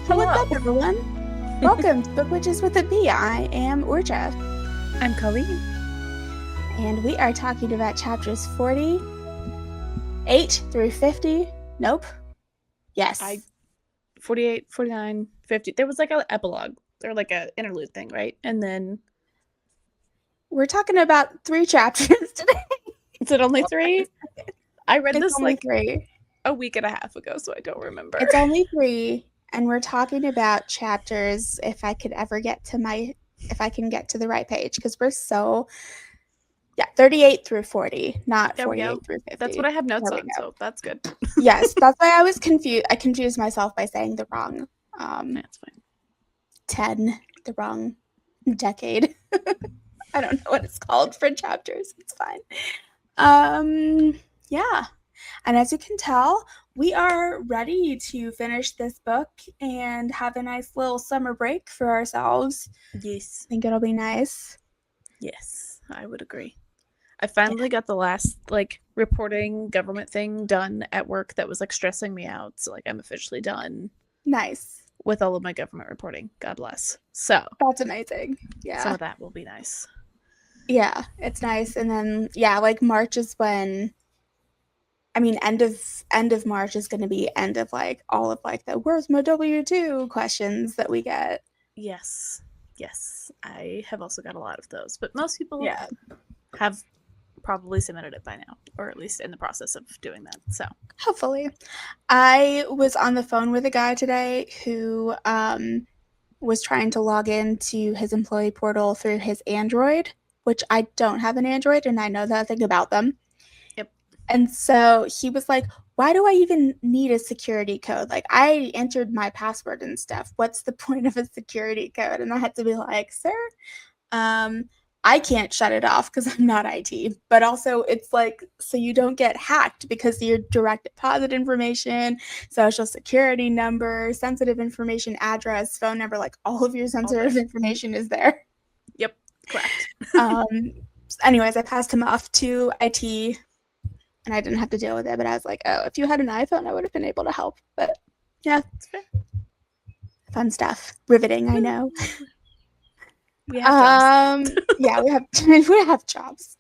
So what's Hello. up, everyone? Welcome to Book Witches with a B. I am Urja, I'm Colleen. and we are talking about chapters 48 through 50. Nope. Yes. 48, 49, 50. There was like an epilogue or like an interlude thing, right? And then We're talking about 3 chapters today. is it only 3? I read It's this only like 3. a week and a half ago, so I don't remember. It's only 3, and we're talking about chapters if I can get to the right page, because we're so 38 through 40, not There we go. 48 through 50. That's what I have notes There we on, go. so that's good. Yes, that's why I was confused. I confused myself by saying the wrong That's fine. 10, the wrong decade. I don't know what it's called for chapters. It's fine. Yeah. And as you can tell, we are ready to finish this book and have a nice little summer break for ourselves. Yes. I think it'll be nice. Yes, I would agree. I finally got the last like reporting government thing done at work that was like stressing me out. So like I'm officially done. Nice. With all of my government reporting. God bless. So that's amazing. Yeah. Some of that will be nice. Yeah, it's nice. And then like March is when end of March is going to be end of like all of like the where's my W-2 questions that we get. Yes. I have also got a lot of those, but most people have probably submitted it by now, or at least in the process of doing that. So hopefully. I was on the phone with a guy today who was trying to log into his employee portal through his Android, which I don't have an Android and I know that thing about them. Yep. And so he was like, why do I even need a security code? Like, I entered my password and stuff. What's the point of a security code? And I had to be like, sir, I can't shut it off because I'm not IT. But also, it's like, so you don't get hacked because your direct deposit information, social security number, sensitive information, address, phone number, like all of your sensitive information is there. Yep, correct. Anyways, I passed him off to IT and I didn't have to deal with it. But I was like, oh, if you had an iPhone, I would have been able to help. But yeah, it's fair. Fun stuff. Riveting, I know. We have jobs. Yeah, we have jobs.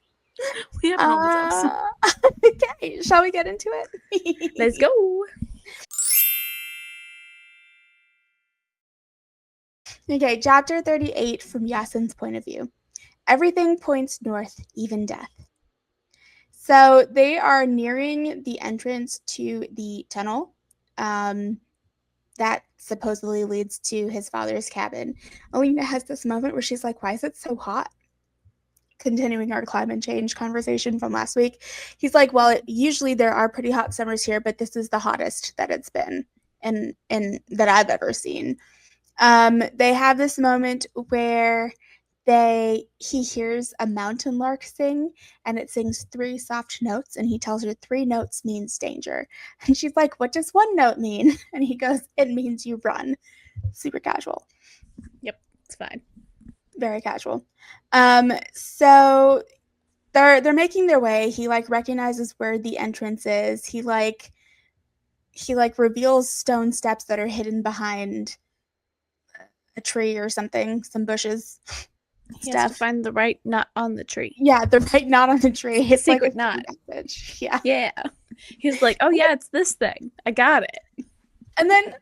We have normal jobs. Okay, shall we get into it? Let's go. Okay, chapter 38 from Yasin's point of view. Everything points north, even death. So they are nearing the entrance to the tunnel that supposedly leads to his father's cabin. Alina has this moment where she's like, why is it so hot? Continuing our climate change conversation from last week. He's like, well, usually there are pretty hot summers here, but this is the hottest that it's been in that I've ever seen. They have this moment where he hears a mountain lark sing, and it sings 3 soft notes, and he tells her 3 notes means danger. And she's like, what does 1 note mean? And he goes, it means you run. Super casual. Yep, it's fine. Very casual. So they're making their way. He like recognizes where the entrance is. He reveals stone steps that are hidden behind a tree or something, some bushes. He has to find the right knot on the tree. Yeah, the right knot on the tree. It's secret like knot. Message. Yeah. Yeah. He's like, oh yeah, it's this thing. I got it. And then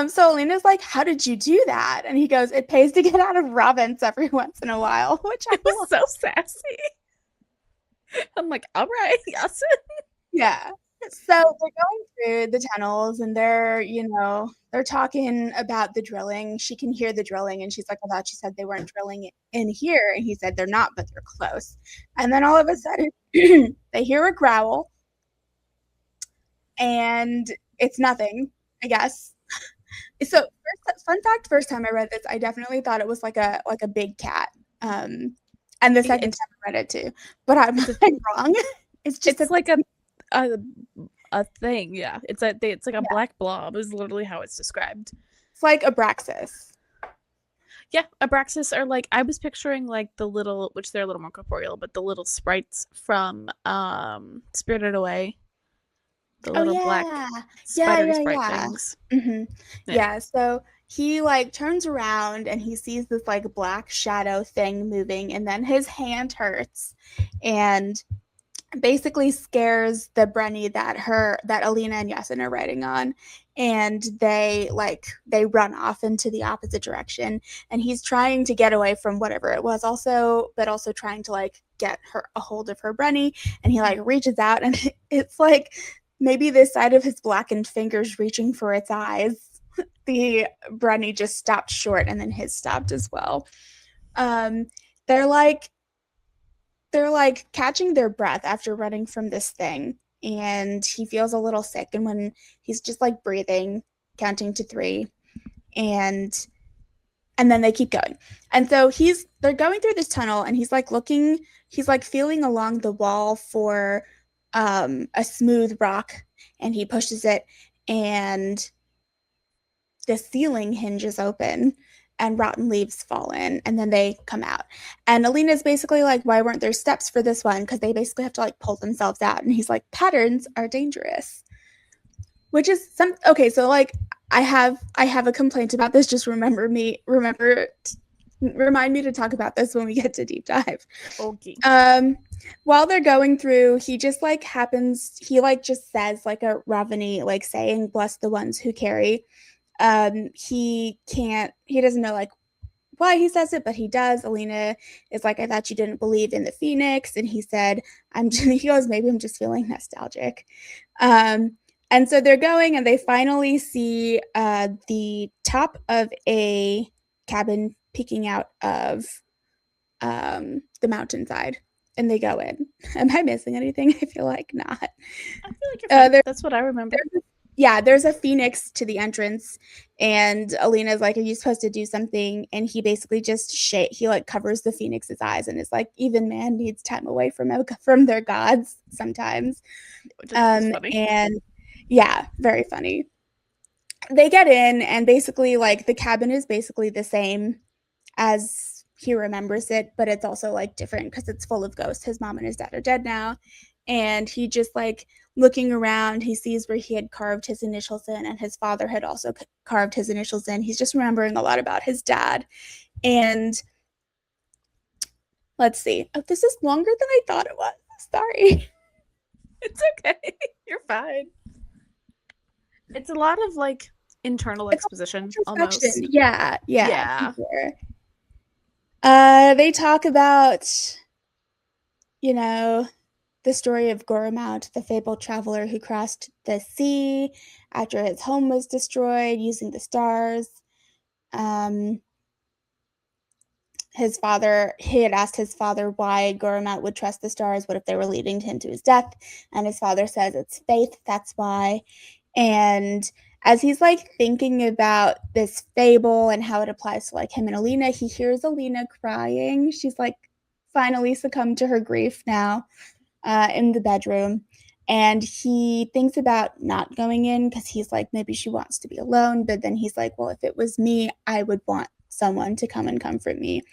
so Alina's like, how did you do that? And he goes, it pays to get out of Robbins every once in a while, which I was so sassy. I'm like, all right, Yasin. Yeah. So they're going through the tunnels and they're talking about the drilling. She can hear the drilling and she's like, I thought you said they weren't drilling in here. And he said they're not, but they're close. And then all of a sudden they hear a growl and it's nothing, I guess. So fun fact, first time I read this, I definitely thought it was like a big cat. And the second time I read it too. But I'm wrong. It's just like a thing, yeah. It's like a black blob is literally how it's described. It's like Abraxas. Yeah, Abraxas are like, I was picturing like the little, which they're a little more corporeal, but the little sprites from Spirited Away. The little black spidery sprite things. Mm-hmm. Yeah, so he like turns around and he sees this like black shadow thing moving, and then his hand hurts and basically scares the Brenny that Alina and Yasin are riding on, and they run off into the opposite direction, and he's trying to get away from whatever it was also, but also trying to like get her a hold of her Brenny, and he like reaches out and it's like maybe this side of his blackened fingers reaching for its eyes. The Brenny just stopped short, and then his stopped as well. um they're like they're like catching their breath after running from this thing, and he feels a little sick, and when he's just like breathing, counting to 3, and then they keep going. And so they're going through this tunnel, and he's like feeling along the wall for a smooth rock, and he pushes it, and the ceiling hinges open and rotten leaves fall in, and then they come out. And Alina's basically like, why weren't there steps for this one? Because they basically have to like pull themselves out. And he's like, patterns are dangerous. Which is some okay, so like I have a complaint about this. Just remind me to talk about this when we get to deep dive. Okay. While they're going through, he just just says like a Ravani like saying, bless the ones who carry. He doesn't know like why he says it, but he does. Alina is like, I thought you didn't believe in the Phoenix, and he said, he goes, maybe I'm just feeling nostalgic. And so they're going, and they finally see the top of a cabin peeking out of the mountainside, and they go in. Am I missing anything? I feel like not. I feel like you're fine. That's what I remember. There's a phoenix to the entrance, and Alina's like, are you supposed to do something? And he basically just he like covers the phoenix's eyes and is like, even man needs time away from their gods sometimes. Which is funny. And yeah, very funny. They get in, and basically like the cabin is basically the same as he remembers it, but it's also like different because it's full of ghosts. His mom and his dad are dead now, and he just like looking around, he sees where he had carved his initials in, and his father had also carved his initials in. He's just remembering a lot about his dad. And let's see, oh, this is longer than I thought it was. Sorry. It's okay. You're fine. It's a lot of like internal exposition almost. Yeah. Sure. They talk about, the story of Goromount, the fabled traveler who crossed the sea after his home was destroyed using the stars. He had asked his father why Goromount would trust the stars. What if they were leading him to his death? And his father says it's faith, that's why. And as he's like thinking about this fable and how it applies to like him and Alina, he hears Alina crying. She's like finally succumbed to her grief now in the bedroom. And he thinks about not going in because he's like, maybe she wants to be alone. But then he's like, well, if it was me, I would want someone to come and comfort me.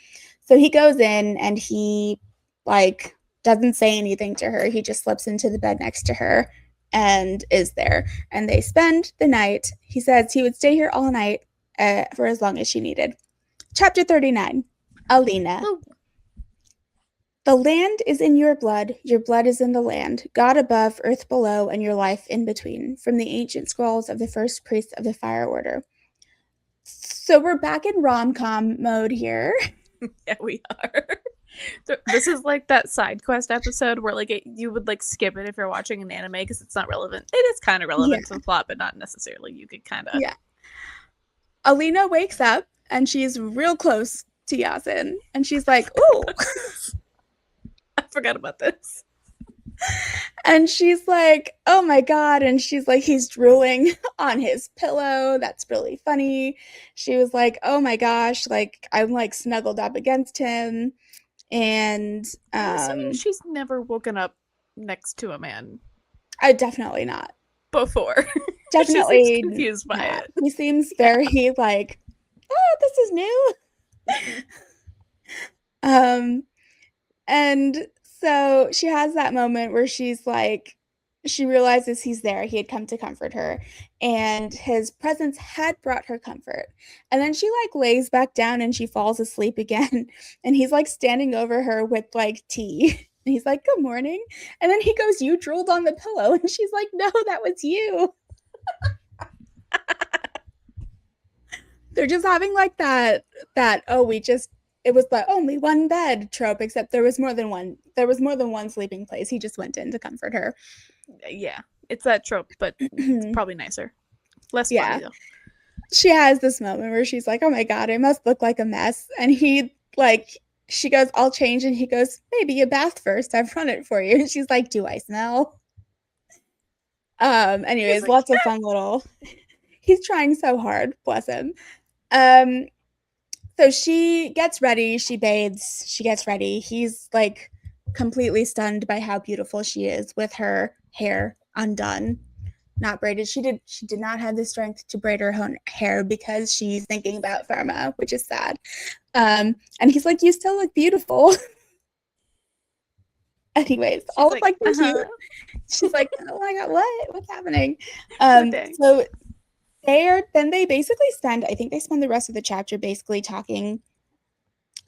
So he goes in, and he like doesn't say anything to her. He just slips into the bed next to her and is there. And they spend the night. He says he would stay here all night for as long as she needed. Chapter 39, Alina. The land is in your blood is in the land, God above, earth below, and your life in between, from the ancient scrolls of the first priests of the Fire Order. So we're back in rom-com mode here. Yeah, we are. This is like that side quest episode where like you would like skip it if you're watching an anime because it's not relevant. It is kind of relevant to the plot, but not necessarily. You could kind of. Yeah. Alina wakes up, and she's real close to Yasin, and she's like, "Ooh." I forgot about this. And she's like, oh my God. And she's like, he's drooling on his pillow. That's really funny. She was like, oh my gosh, like I'm like snuggled up against him. And she's never woken up next to a man. Definitely not. Before. Definitely she seems confused by it. He seems very like, oh, this is new. And so she has that moment where she's like, She realizes he's there. He had come to comfort her, and his presence had brought her comfort. And then she like lays back down and she falls asleep again. And he's like standing over her with like tea. And he's like, "Good morning." And then he goes, "You drooled on the pillow." And she's like, "No, that was you." They're just having like that oh, we just it was the only one bed trope, except there was more than one. There was more than one sleeping place. He just went in to comfort her. Yeah, it's that trope, but it's probably nicer. Less funny Yeah. though. She has this moment where she's like, "Oh my god, I must look like a mess." And he like she goes, "I'll change." And he goes, "Maybe a bath first. I've run it for you." And she's like, "Do I smell?" He's Anyways, like, lots of fun little he's trying so hard, bless him. Um so she gets ready, she bathes, she gets ready. He's like completely stunned by how beautiful she is with her hair undone, not braided. She did not have the strength to braid her own hair because she's thinking about Verma, which is sad. And he's like, "You still look beautiful." Anyways, she's all of like, like the cute. She's like, "Oh my god, what's happening?" what dang? So they basically spend, I think they spend the rest of the chapter basically talking,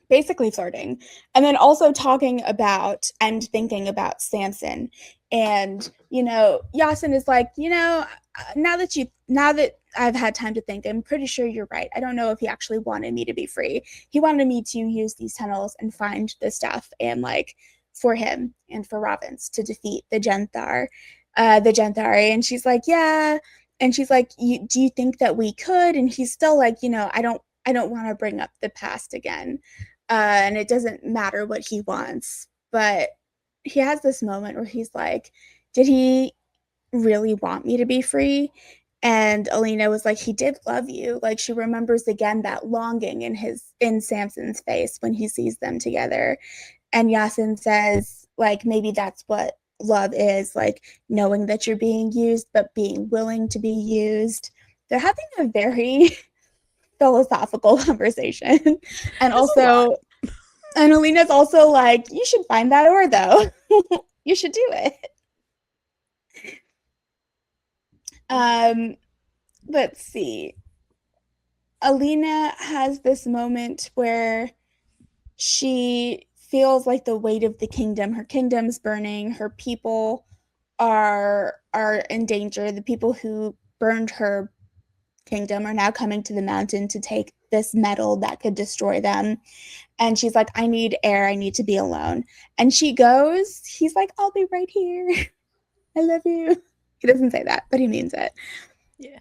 basically flirting, and then also talking about and thinking about Samson. And Yasin is like, now that I've had time to think, I'm pretty sure you're right. I don't know if he actually wanted me to be free. He wanted me to use these tunnels and find the stuff, and like for him and for Robbins to defeat the Genthari. And she's like, yeah. And she's like, do you think that we could? And he's still like, I don't want to bring up the past again. And it doesn't matter what he wants. But he has this moment where he's like, did he really want me to be free? And Alina was like, he did love you. Like she remembers again that longing in Samson's face when he sees them together. And Yasin says, like, maybe that's what love is, like knowing that you're being used, but being willing to be used. They're having a very philosophical conversation. And There's a lot. also, and Alina's also like, you should find that ore though. You should do it. Um, let's see. Alina has this moment where she feels like the weight of the kingdom. Her kingdom's burning. Her people are in danger. The people who burned her kingdom are now coming to the mountain to take this metal that could destroy them. And she's like, I need air. I need to be alone. And she goes, he's like, I'll be right here. I love you. He doesn't say that, but he means it. Yeah.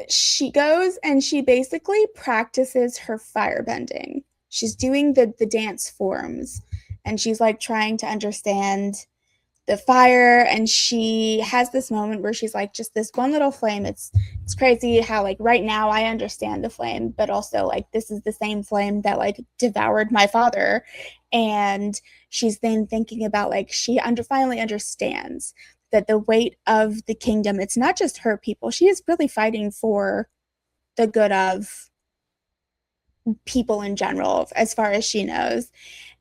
She goes and she basically practices her firebending. She's doing the dance forms, and she's like trying to understand the fire. And she has this moment where she's like, just this one little flame. It's crazy how like right now I understand the flame, but also like this is the same flame that like devoured my father. And she's then thinking about like finally understands that the weight of the kingdom, it's not just her people. She is really fighting for the good of people in general, as far as she knows.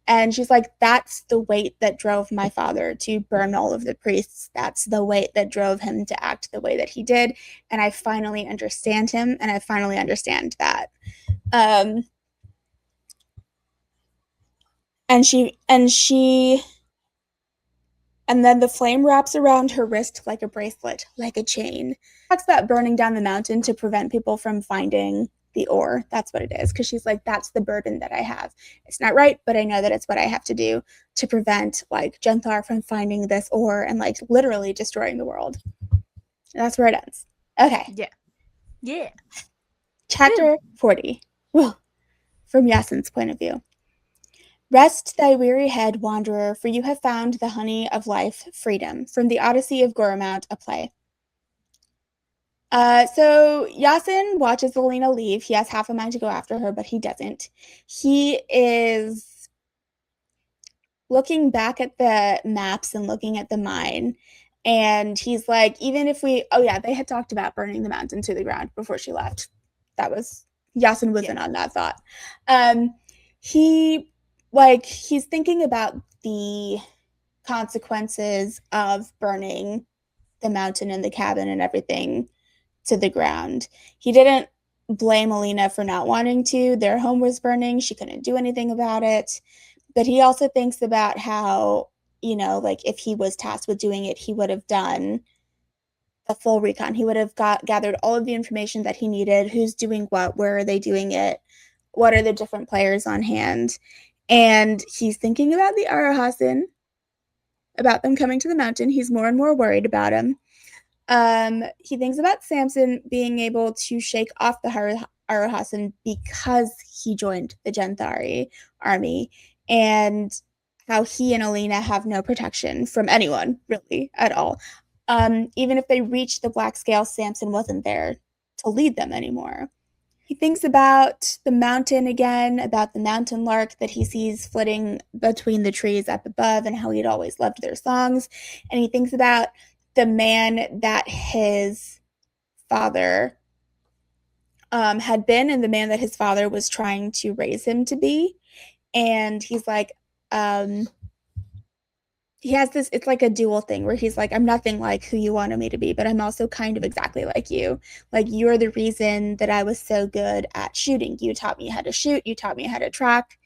And she's like, that's the weight that drove my father to burn all of the priests. That's the weight that drove him to act the way that he did. And I finally understand him, and I finally understand that. Um, and then the flame wraps around her wrist like a bracelet, like a chain. That's that burning down the mountain to prevent people from finding the ore. That's what it is. Because she's like, that's the burden that I have. It's not right, but I know that it's what I have to do to prevent like Genthar from finding this ore and like literally destroying the world. And that's where it ends. Okay. Yeah. Yeah. Good. Chapter 40. Well, from Yasin's point of view. Rest thy weary head, wanderer, for you have found the honey of life, freedom. From the Odyssey of Goromount, a play. So Yasin watches Alina leave. He has half a mind to go after her, but he doesn't. He is looking back at the maps and looking at the mine. And he's like, even if oh yeah, they had talked about burning the mountain to the ground before she left. That was, Yasin was in on that thought. He's thinking about the consequences of burning the mountain and the cabin and everything to the ground. He didn't blame Alina for not wanting to. Their home was burning. She couldn't do anything about it. But he also thinks about how, like if he was tasked with doing it, he would have done a full recon. He would have gathered all of the information that he needed. Who's doing what? Where are they doing it? What are the different players on hand? And he's thinking about the Arahasin, about them coming to the mountain. He's more and more worried about him. He thinks about Samson being able to shake off the Arahasin because he joined the Genthari army, and how he and Alina have no protection from anyone, really, at all. Even if they reached the Black Scale, Samson wasn't there to lead them anymore. He thinks about the mountain again, about the mountain lark that he sees flitting between the trees up above and how he'd always loved their songs. And he thinks about the man that his father had been and the man that his father was trying to raise him to be. And he's like, he has this, it's like a dual thing where he's like, I'm nothing like who you wanted me to be, but I'm also kind of exactly like you. Like, you're the reason that I was so good at shooting. You taught me how to shoot, you taught me how to track.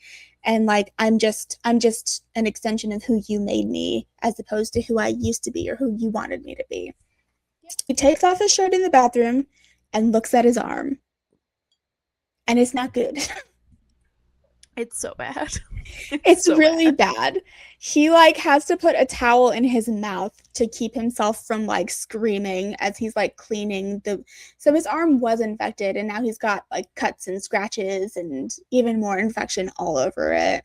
And like, I'm just an extension of who you made me, as opposed to who I used to be or who you wanted me to be. He takes off his shirt in the bathroom and looks at his arm. And it's not good. It's so bad. It's so really bad. He like has to put a towel in his mouth to keep himself from like screaming as he's like cleaning so his arm was infected, and now he's got like cuts and scratches and even more infection all over it.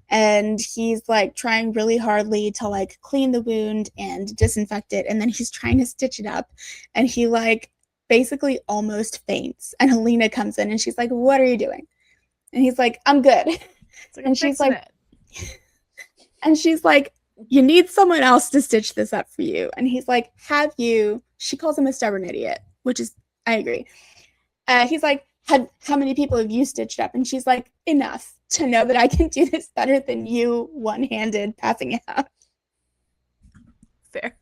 And he's like trying really hardly to like clean the wound and disinfect it, and then he's trying to stitch it up, and he like basically almost faints. And Alina comes in and she's like, "What are you doing?" And he's like, "I'm good." Like, and she's like, "You need someone else to stitch this up for you." And he's like, "Have you?" She calls him a stubborn idiot, which is, I agree. He's like, "How many people have you stitched up?" And she's like, "Enough to know that I can do this better than you one-handed passing it out." Fair.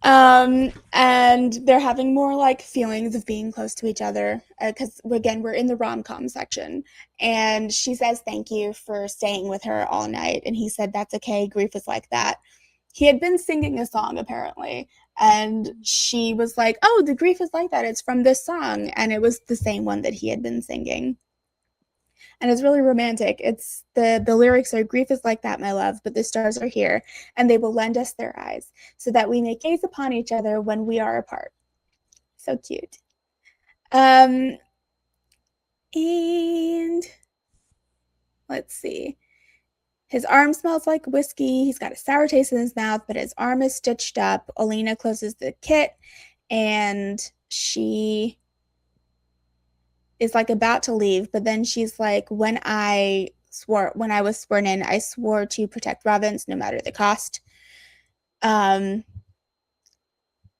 And they're having more like feelings of being close to each other, because again, we're in the rom-com section, and she says thank you for staying with her all night, and he said that's okay, grief is like that. He had been singing a song apparently, and she was like, "Oh, the grief is like that, it's from this song," and it was the same one that he had been singing. And it's really romantic. It's the lyrics are, "Grief is like that, my love, but the stars are here, and they will lend us their eyes, so that we may gaze upon each other when we are apart." So cute. And let's see. His arm smells like whiskey. He's got a sour taste in his mouth, but his arm is stitched up. Alina closes the kit, and she is like about to leave, but then she's like, when I was sworn in, I swore to protect Ravens no matter the cost. And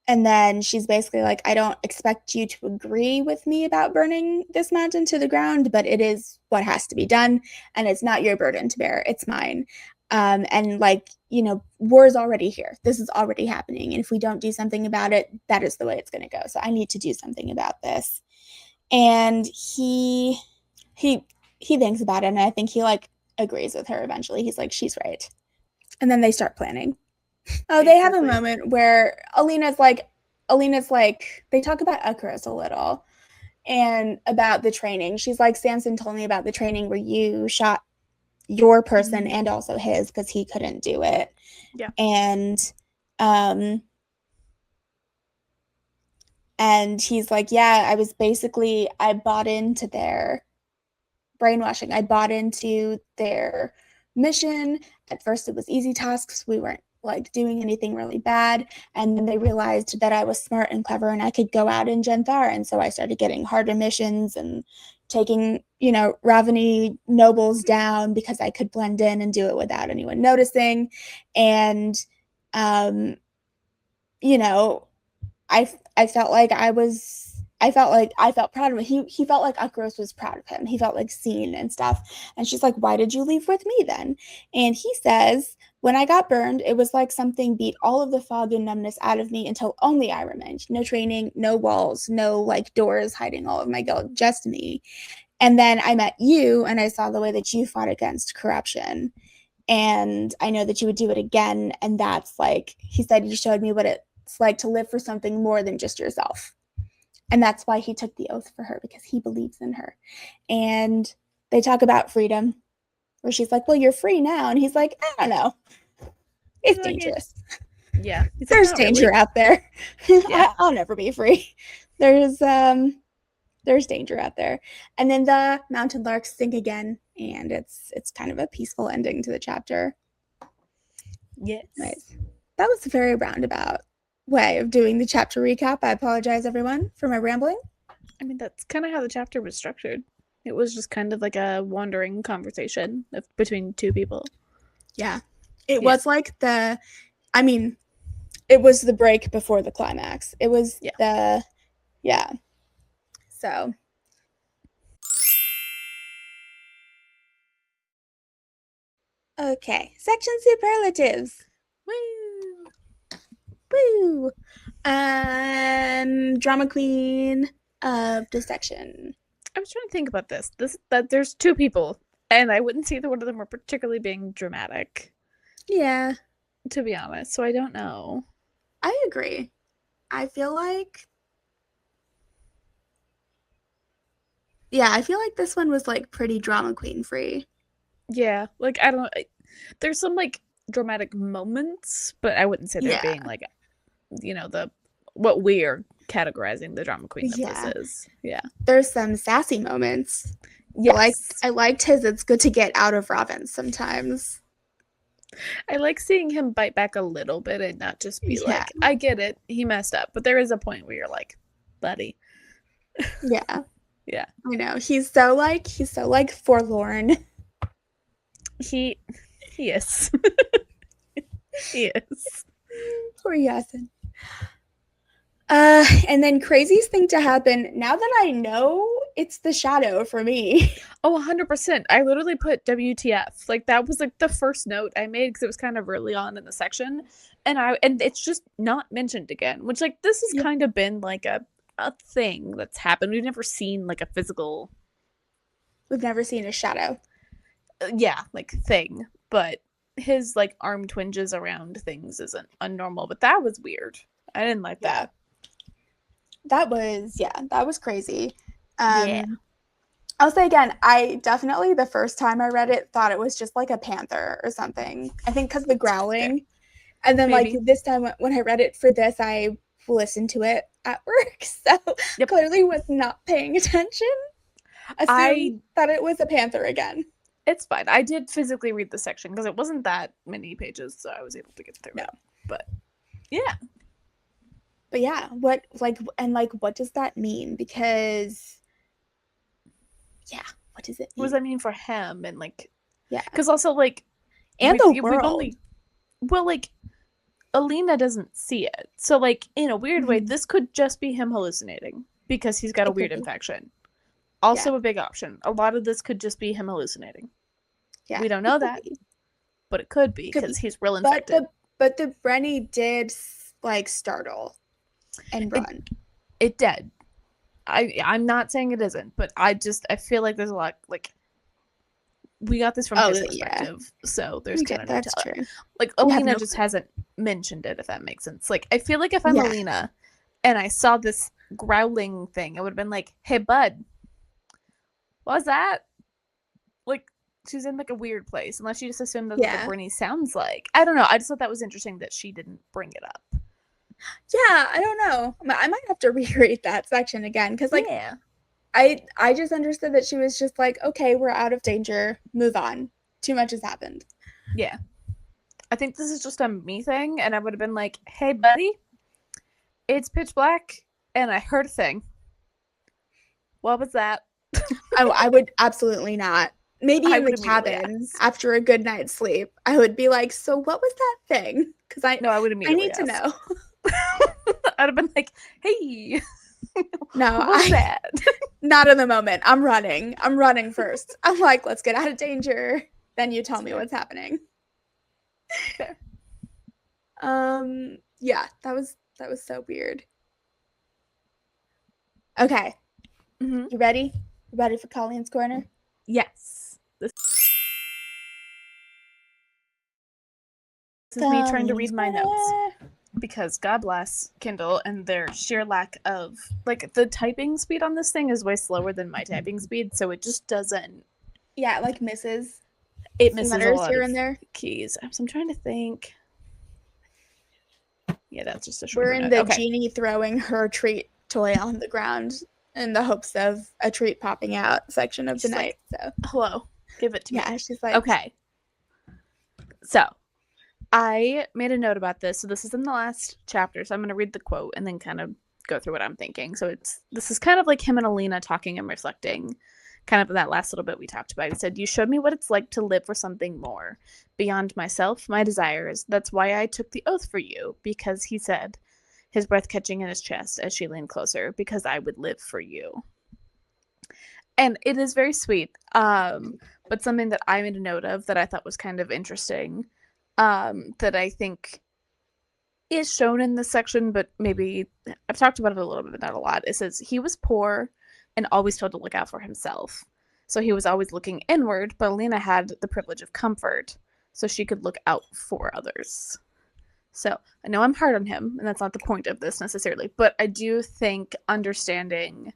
then she's basically like, I don't expect you to agree with me about burning this mountain to the ground, but it is what has to be done, and it's not your burden to bear, it's mine. And like, war is already here. This is already happening, and if we don't do something about it, that is the way it's going to go. So I need to do something about this. And he thinks about it, and I think he like agrees with her eventually. He's like, she's right. And then they start planning. Oh, they have a moment where Alina's like, they talk about Akros a little and about the training. She's like, Samson told me about the training where you shot your person and also his because he couldn't do it. Yeah. And he's like, yeah, I bought into their brainwashing. I bought into their mission. At first it was easy tasks. We weren't like doing anything really bad. And then they realized that I was smart and clever and I could go out in Genthar. And so I started getting harder missions and taking, Ravani nobles down because I could blend in and do it without anyone noticing. And, I felt like I felt proud of him. He felt like Akros was proud of him. He felt like seen and stuff. And she's like, why did you leave with me then? And he says, When I got burned, it was like something beat all of the fog and numbness out of me until only I remained. No training, no walls, no like doors hiding all of my guilt, just me. And then I met you and I saw the way that you fought against corruption. And I know that you would do it again. And that's like, he said, you showed me what it's like to live for something more than just yourself. And that's why he took the oath for her, because he believes in her. And they talk about freedom, where she's like, well, you're free now. And he's like, I don't know. It's dangerous. Yeah. There's danger out there. Yeah. I'll never be free. There's danger out there. And then the mountain larks sing again, and it's kind of a peaceful ending to the chapter. Yes. Nice. That was a very roundabout way of doing the chapter recap. I apologize, everyone, for my rambling. I mean, that's kind of how the chapter was structured. It was just kind of like a wandering conversation between two people. Yeah. It was like it was the break before the climax. It was So. Okay. Section superlatives. Woo! Woo! Drama queen of the section. I was trying to think about this. That there's two people, and I wouldn't say that one of them were particularly being dramatic. Yeah. To be honest, so I don't know. I agree. I feel like this one was like pretty drama queen free. Yeah, like I don't know. There's some like dramatic moments, but I wouldn't say they're being like, what we're categorizing the drama queen of this is. Yeah. There's some sassy moments. Yes. I liked his it's good to get out of Robin sometimes. I like seeing him bite back a little bit and not just be like, I get it, he messed up. But there is a point where you're like, buddy. Yeah. Yeah. I know. He's so forlorn. He is. He is. Poor Yasin. And then craziest thing to happen, now that I know, it's the shadow for me. Oh, 100%. I literally put WTF. Like, that was, like, the first note I made because it was kind of early on in the section. And it's just not mentioned again, which, like, this has kind of been, like, a thing that's happened. We've never seen, like, a physical... We've never seen a shadow. Yeah, like, thing. But his, like, arm twinges around things isn't unnormal. But that was weird. I didn't like that. That was crazy. I'll say again, I definitely, the first time I read it, thought it was just like a panther or something. I think because the growling. And then like this time when I read it for this, I listened to it at work. So clearly was not paying attention. I thought it was a panther again. It's fine. I did physically read the section because it wasn't that many pages, so I was able to get through it. But yeah. But yeah, what does that mean? Because what does it mean? What does that mean for him? And like, because also like, and the world. Alina doesn't see it, so like in a weird way, this could just be him hallucinating because he's got a weird infection. Also, a big option. A lot of this could just be him hallucinating. Yeah, we don't know that, but it could be because he's real infected. But the Brenny did like startle and run. It did. I'm not saying it isn't, but I feel like there's a lot like we got this from his perspective, so there's kind of that's true. Like Alina just hasn't mentioned it, if that makes sense. Like I feel like if I'm Alina and I saw this growling thing, I would have been like, "Hey, bud, what was that?" Like she's in like a weird place, unless she just assumed that's what the Brenny sounds like. I don't know. I just thought that was interesting that she didn't bring it up. Yeah, I don't know. I might have to reread that section again because, like, I just understood that she was just like, okay, we're out of danger, move on. Too much has happened. Yeah, I think this is just a me thing, and I would have been like, hey, buddy, it's pitch black, and I heard a thing. What was that? I would absolutely not. Maybe in the cabin after a good night's sleep, I would be like, so what was that thing? Because I would immediately need to know. I'd have been like, hey, no, what was that? Not in the moment. I'm running first. I'm like, let's get out of danger. Then you tell me what's happening. Fair. Yeah, that was so weird. Okay, Mm-hmm. you ready? You ready for Colleen's corner? Yes. This is me trying to Colleen's read my notes. corner. Because God bless Kindle and their sheer lack of, like, the typing speed on this thing is way slower than my typing speed, so it just doesn't. Yeah, it like misses It some misses a letters lot here of and there. keys. So I'm trying to think. Yeah, that's just a We're shorter in note. the Okay. genie throwing her treat toy on the ground in the hopes of a treat popping out section of the She's night. like, So hello, give it to me. yeah, she's like, Okay. So I made a note about this. So this is in the last chapter. So I'm going to read the quote and then kind of go through what I'm thinking. So this is kind of like him and Alina talking and reflecting, kind of that last little bit we talked about. He said, "You showed me what it's like to live for something more beyond myself, my desires. That's why I took the oath for you." Because he said, his breath catching in his chest as she leaned closer, "Because I would live for you." And it is very sweet. But something that I made a note of that I thought was kind of interesting, that I think is shown in this section, but maybe I've talked about it a little bit, but not a lot. It says he was poor and always told to look out for himself. So he was always looking inward, but Alina had the privilege of comfort, so she could look out for others. So I know I'm hard on him, and that's not the point of this necessarily, but I do think understanding.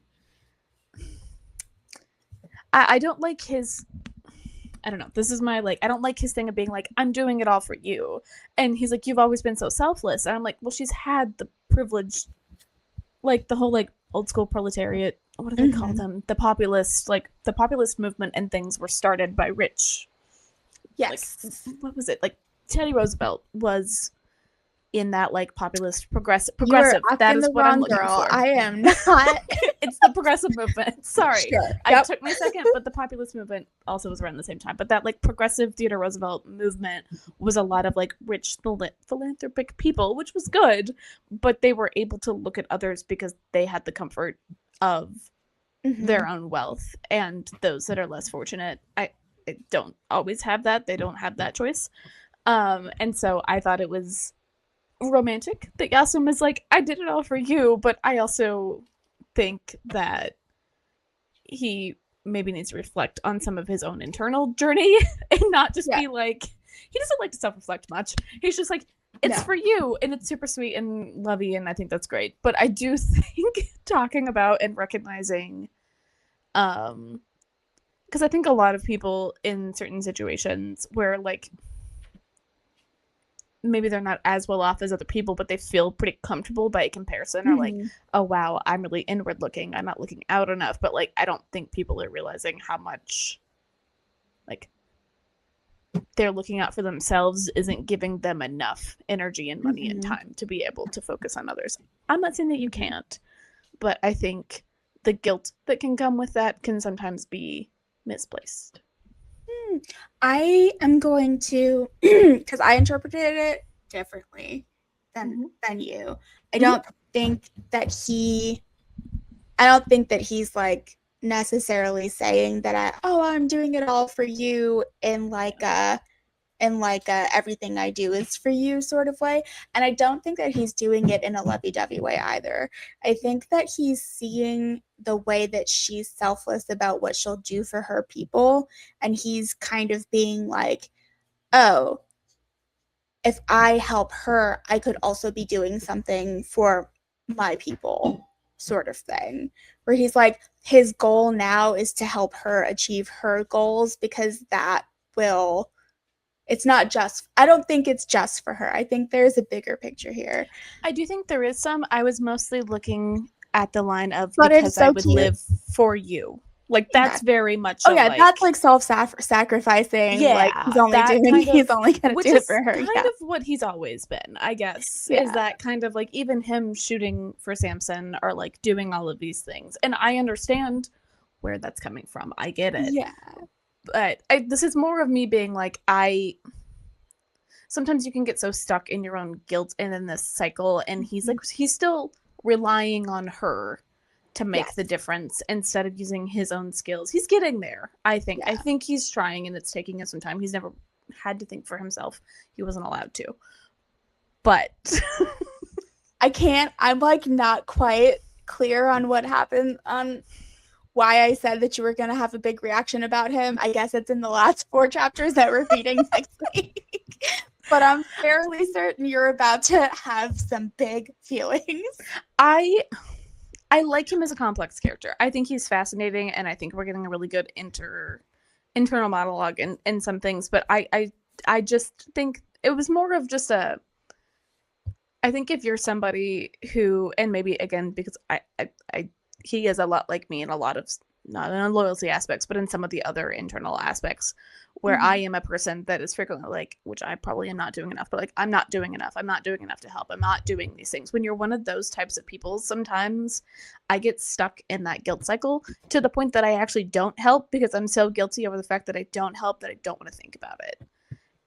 I don't like his. I don't know. This is my like. I don't like his thing of being like, "I'm doing it all for you," and he's like, "You've always been so selfless," and I'm like, "Well, she's had the privilege, like the whole like old school proletariat. What do they call mm-hmm. them? The populist, like the populist movement and things were started by rich. Like Yes. what was it? Like Teddy Roosevelt was in that like populist You are progressive. That asking is the what I'm wrong looking girl. for. I am not. It's the progressive movement. Sorry, Sure. it Yep. took me a second, but the populist movement also was around the same time. But that like progressive Theodore Roosevelt movement was a lot of like rich philanthropic people, which was good, but they were able to look at others because they had the comfort of Mm-hmm. their own wealth, and those that are less fortunate, I don't always have that. They don't have that choice. And so I thought it was romantic that Yasum is like, I did it all for you, but I also think that he maybe needs to reflect on some of his own internal journey and not just Yeah. be like, he doesn't like to self-reflect much. He's just like, it's No. for you, and it's super sweet and lovey, and I think that's great. But I do think talking about and recognizing, because I think a lot of people in certain situations where like maybe they're not as well off as other people, but they feel pretty comfortable by comparison, or like, Mm-hmm. oh wow, I'm really inward looking, I'm not looking out enough. But like, I don't think people are realizing how much like they're looking out for themselves isn't giving them enough energy and money and Mm-hmm. time to be able to focus on others. I'm not saying that you can't, but I think the guilt that can come with that can sometimes be misplaced. I am going to, because I interpreted it differently than Mm-hmm. than you. I Mm-hmm. don't think that he, I don't think that he's like necessarily saying that I'm doing it all for you in like Yeah. a everything I do is for you sort of way. And I don't think that he's doing it in a lovey-dovey way either. I think that he's seeing the way that she's selfless about what she'll do for her people, and he's kind of being like, oh, if I help her, I could also be doing something for my people, sort of thing. Where he's like, his goal now is to help her achieve her goals because that will, it's not just, I don't think it's just for her. I think there's a bigger picture here. I do think there is some. I was mostly looking at the line of But it's because I so would cute. live for you. Like Yeah. that's very much Oh a yeah, that's like, like self-sacrificing. Like yeah, that kind he's of, only gonna which do it is for her. kind Yeah, of what he's always been, I guess, is yeah, that kind of like even him shooting for Samson or like doing all of these things. And I understand where that's coming from. I get it. yeah. But this is more of me being like, sometimes you can get so stuck in your own guilt and in this cycle, and he's still relying on her to make the Yes, difference instead of using his own skills. He's getting there. I think yeah. he's trying, and it's taking him some time. had to think for himself. He wasn't allowed to. But I'm like not quite clear on what happened, on why I said that you were going to have a big reaction about him. I guess it's in the last 4 chapters that we're reading next week. But I'm fairly certain you're about to have some big feelings. I like him as a complex character. I think he's fascinating, and I think we're getting a really good internal monologue in some things. But I just think it was more of just a. I think if you're somebody who, and maybe again because he is a lot like me in a lot of, not in loyalty aspects, but in some of the other internal aspects, where I am a person that is frequently like, which I probably am not doing enough, but like, I'm not doing enough to help, I'm not doing these things. When you're one of those types of people, sometimes I get stuck in that guilt cycle to the point that I actually don't help because I'm so guilty over the fact that I don't help that I don't want to think about it,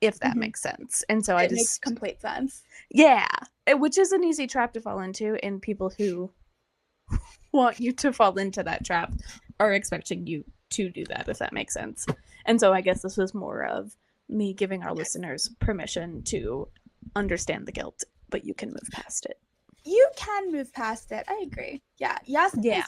if that makes sense. And so it makes complete sense. Yeah, which is an easy trap to fall into, and people who want you to fall into that trap are expecting you to do that, if that makes sense. And so I guess this was more of me giving our listeners permission to understand the guilt, but you can move past it. You can move past it. I agree. Yeah. Yes, yeah.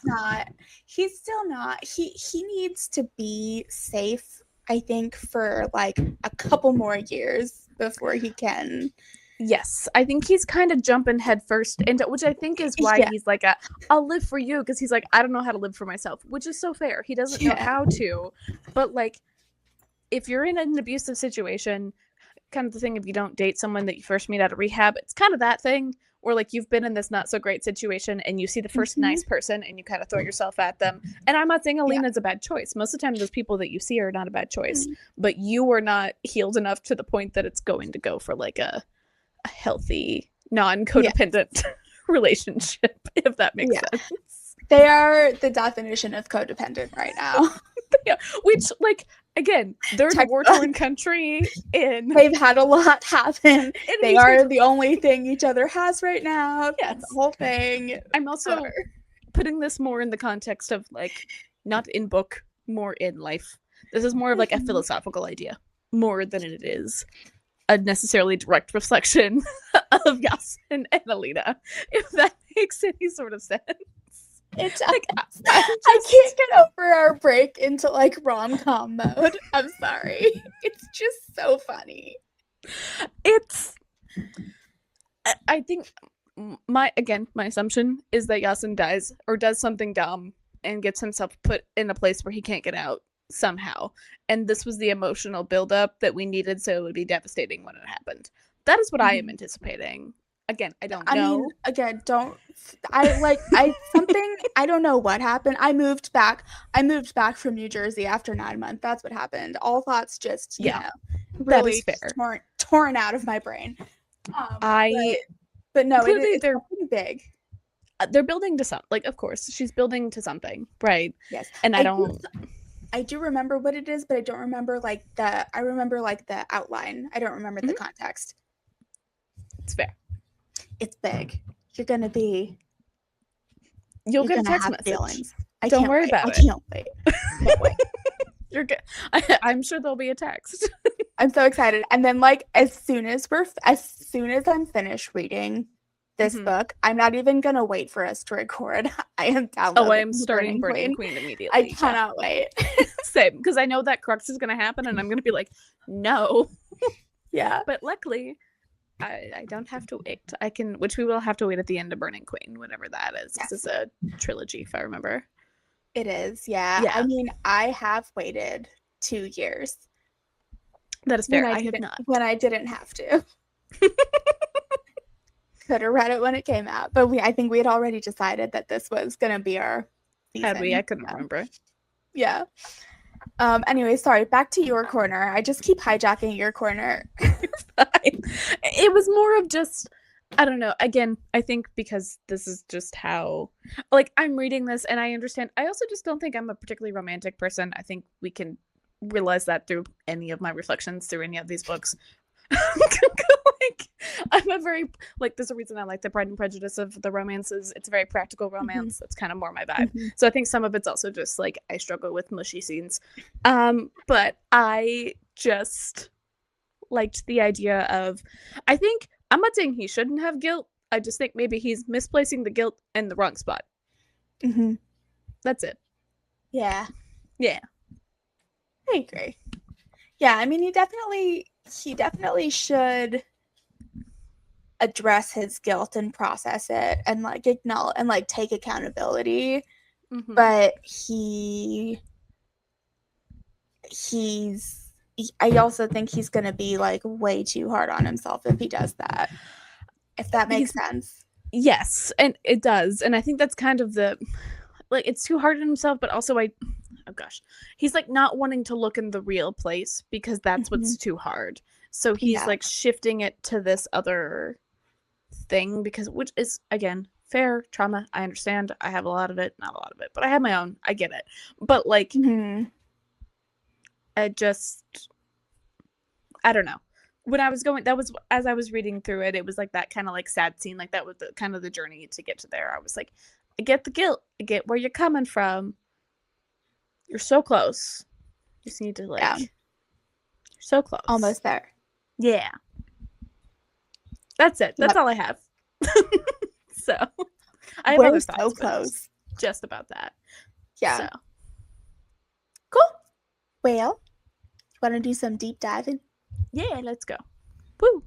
He's still not. He needs to be safe, I think, for like a couple more years before he can. Yes, I think he's kind of jumping head first into, which I think is why he's like, I'll live for you, because he's like, I don't know how to live for myself, which is so fair. He doesn't know how to, but like, if you're in an abusive situation, kind of the thing, if you don't date someone that you first meet out of rehab, it's kind of that thing where like you've been in this not so great situation and you see the first nice person and you kind of throw yourself at them. And I'm not saying Alina's a bad choice. Most of the time those people that you see are not a bad choice, but you are not healed enough to the point that it's going to go for like a healthy, non-codependent relationship, if that makes sense. They are the definition of codependent right now. Which, like, again, they're a war-torn country, and they've had a lot happen. They are the only thing each other has right now. Yes, the whole thing. I'm also putting this more in the context of like, not in book, more in life. This is more of like a philosophical idea, more than it is a necessarily direct reflection of Yasin and Alina, if that makes any sort of sense. It does. Like, I can't get over our break into like rom-com mode. I'm sorry. It's just so funny. I think my assumption is that Yasin dies or does something dumb and gets himself put in a place where he can't get out somehow, and this was the emotional buildup that we needed, so it would be devastating when it happened. That is what I am anticipating. Again, I don't know. I mean, again, I don't know what happened. I moved back from New Jersey after 9 months. That's what happened. All thoughts just, you know, really torn out of my brain. But no, they're big. They're building to something. Like, of course, she's building to something, right? Yes. And I do remember what it is, but I don't remember I remember like the outline. I don't remember the context. It's fair. It's big. You'll get a text message. Feelings. Don't worry about it. I can't wait. You're good. I'm sure there'll be a text. I'm so excited. And then like as soon as I'm finished reading this book, I'm not even gonna wait for us to record. I am downloading. Oh, I am starting Burning Queen immediately. I cannot wait. Same, because I know that crux is gonna happen, and I'm gonna be like, no. Yeah. But luckily, I don't have to wait. I can, which we will have to wait at the end of Burning Queen, whatever that is, because it's a trilogy, if I remember. It is, yeah. I mean, I have waited 2 years. That is fair. I have not. When I didn't have to. Could have read it when it came out, but I think we had already decided that this was gonna be our season. Had we? I couldn't remember. Yeah. Anyway, sorry, back to your corner. I just keep hijacking your corner. It was more of just, I don't know. Again, I think because this is just how, like, I'm reading this and I understand. I also just don't think I'm a particularly romantic person. I think we can realize that through any of my reflections through any of these books. Like, I'm a very, like, there's a reason I like the Pride and Prejudice of the romances. It's a very practical romance. That's kind of more my vibe. So I think some of it's also just like I struggle with mushy scenes. But I just liked the idea of, I think, I'm not saying he shouldn't have guilt. I just think maybe he's misplacing the guilt in the wrong spot. Mm-hmm. That's it. Yeah, Yeah. I agree. Yeah, I mean, he definitely should address his guilt and process it and like acknowledge and like take accountability. Mm-hmm. But I also think he's going to be like way too hard on himself if he does that. If that makes He's sense. Yes, and it does, and I think that's kind of the, like, it's too hard on himself, but also oh gosh, he's like not wanting to look in the real place because that's Mm-hmm. what's too hard. So he's Yeah. like shifting it to this other thing because, which is again fair trauma. I understand. I have a lot of it, not a lot of it, but I have my own. I get it, but like, Mm-hmm. I just, I don't know. When I was going, that was as I was reading through it, it was like that kind of like sad scene, like that was the kind of the journey to get to there. I was like, I get the guilt, I get where you're coming from. You're so close. You just need to Yeah. you're so close. Almost there. Yeah. That's it. That's Yep. all I have. So I have We're other so thoughts, but close. just about that. Yeah. So Cool. Well, you want to do some deep diving? yeah, let's go. Woo.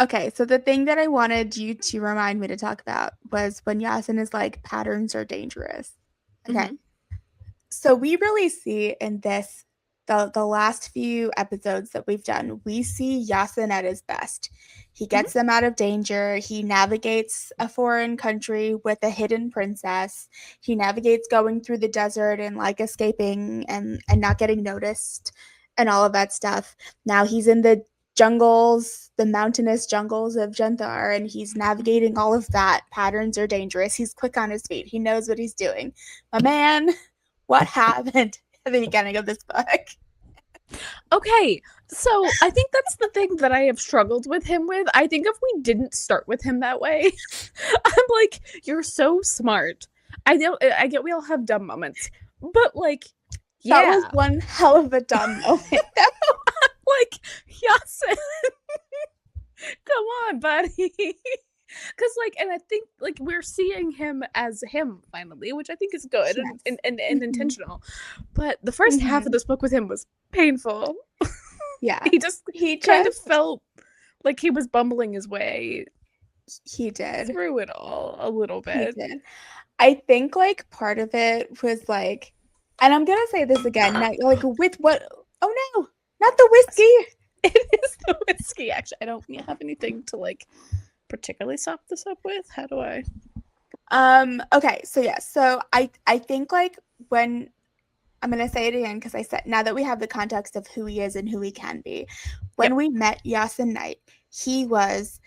Okay, so the thing that I wanted you to remind me to talk about was when Yasin is like patterns are dangerous. Okay. Mm-hmm. So we really see in this the last few episodes that we've done, we see Yasin at his best. He Mm-hmm. gets them out of danger. He navigates a foreign country with a hidden princess. He navigates going through the desert and like escaping and not getting noticed and all of that stuff. Now he's in the jungles, the mountainous jungles of Janthar, and he's navigating all of that. Patterns are dangerous. He's quick on his feet. He knows what he's doing. My man, what happened at the beginning of this book? Okay, so I think that's the thing that I have struggled with him with. I think if we didn't start with him that way, I'm like, you're so smart. I know, I get we all have dumb moments, but like, That was yeah, one hell of a dumb moment. like, Yasin, come on, buddy. Because like, and I think like we're seeing him as him finally, which I think is good and Yes. and Mm-hmm. intentional. But the first half of Mm-hmm. this book with him was painful. Yeah. He just He kind of just felt like he was bumbling his way he did. through it all a little He bit. did. I think like part of it was like, and I'm gonna say this again, like with what? Oh no, not the whiskey. It is the whiskey. Actually, I don't have anything to like particularly sop this up with. How do I? Okay. So yeah. So I think like when I'm gonna say it again because I said now that we have the context of who he is and who he can be. When Yep. we met Yasin Knight, he was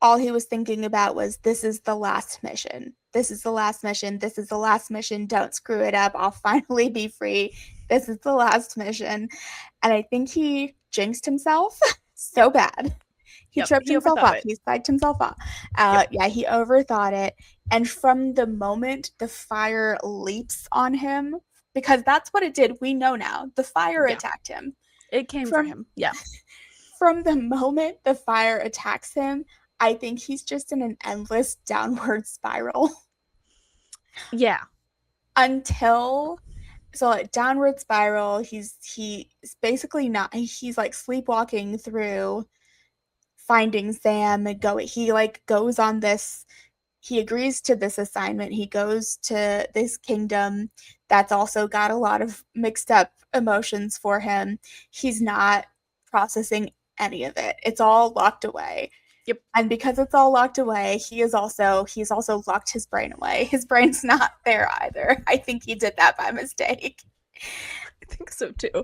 all he was thinking about was this is the last mission. This is the last mission. This is the last mission. Don't screw it up. I'll finally be free. This is the last mission. And I think he jinxed himself so Yep. bad. He Yep. tripped He himself overthought up. it. He psyched himself up. Yep. Yeah, he overthought it. And from the moment the fire leaps on him, because that's what it did, we know now. The fire Yeah. attacked him. It came for From him. Yeah. from the moment the fire attacks him, I think he's just in an endless downward spiral Yeah. until so like downward spiral. He's basically not. He's like sleepwalking through finding Sam and go. He like goes on this. He agrees to this assignment. He goes to this kingdom that's also got a lot of mixed up emotions for him. He's not processing any of it. It's all locked away. Yep. And because it's all locked away, he's also locked his brain away. His brain's not there either. I think he did that by mistake. I think so too. Yeah.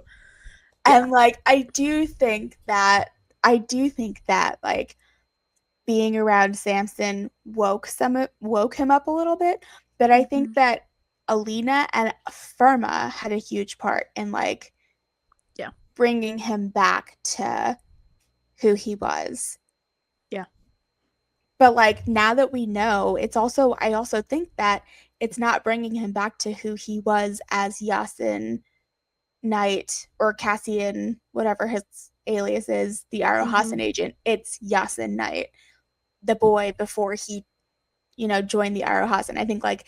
And like I do think that like being around Samson woke him up a little bit, but I think Mm-hmm. that Alina and Firma had a huge part in like Yeah. bringing him back to who he was. Yeah. But like now that we know, I also think that it's not bringing him back to who he was as Yasin Knight or Cassian, whatever his alias is, the Arohasan agent, it's Yasin Knight, the boy before he, joined the Arohasan. I think like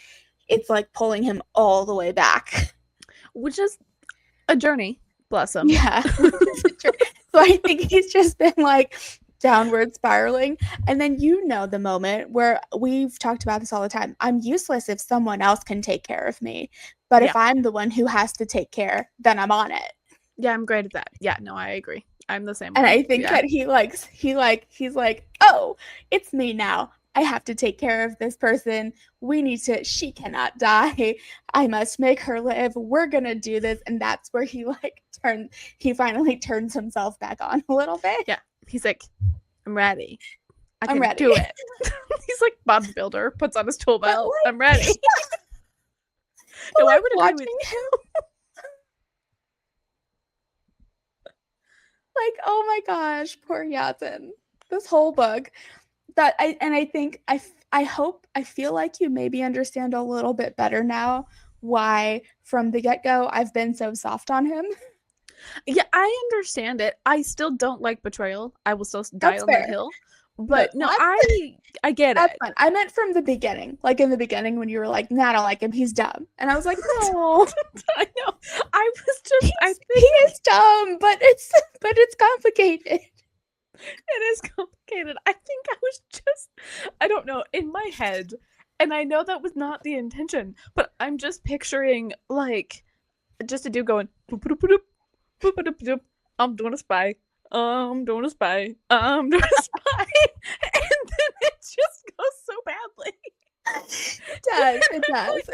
it's like pulling him all the way back. Which is a journey. Bless him. Yeah. So I think he's just been like downward spiraling. And then the moment where we've talked about this all the time. I'm useless if someone else can take care of me. But if I'm the one who has to take care, then I'm on it. Yeah, I'm great at that. Yeah, no, I agree. I'm the same And way. I think that he's like, oh, it's me now. I have to take care of this person. She cannot die. I must make her live. We're going to do this. And that's where he finally turns himself back on a little bit. Yeah. He's like, I'm ready. I'm ready. Do it. He's like bodybuilder, puts on his tool belt. I'm ready. No, I would agree with him. Like, oh my gosh, poor Yasin. This whole book. I feel like you maybe understand a little bit better now why from the get-go I've been so soft on him. Yeah, I understand it. I still don't like betrayal. I will still die on that hill. But no, I get it. Fine. I meant from the beginning. Like in the beginning when you were like, nah, I don't like him. He's dumb. And I was like, no. I know. I was just I think he is dumb, but it's complicated. It is complicated. I think I don't know, in my head, and I know that was not the intention, but I'm just picturing like just a dude going boop, boop, boop, boop, boop, boop, boop. I'm doing a spy. I'm doing a spy. I'm doing a spy. And then it just goes so badly.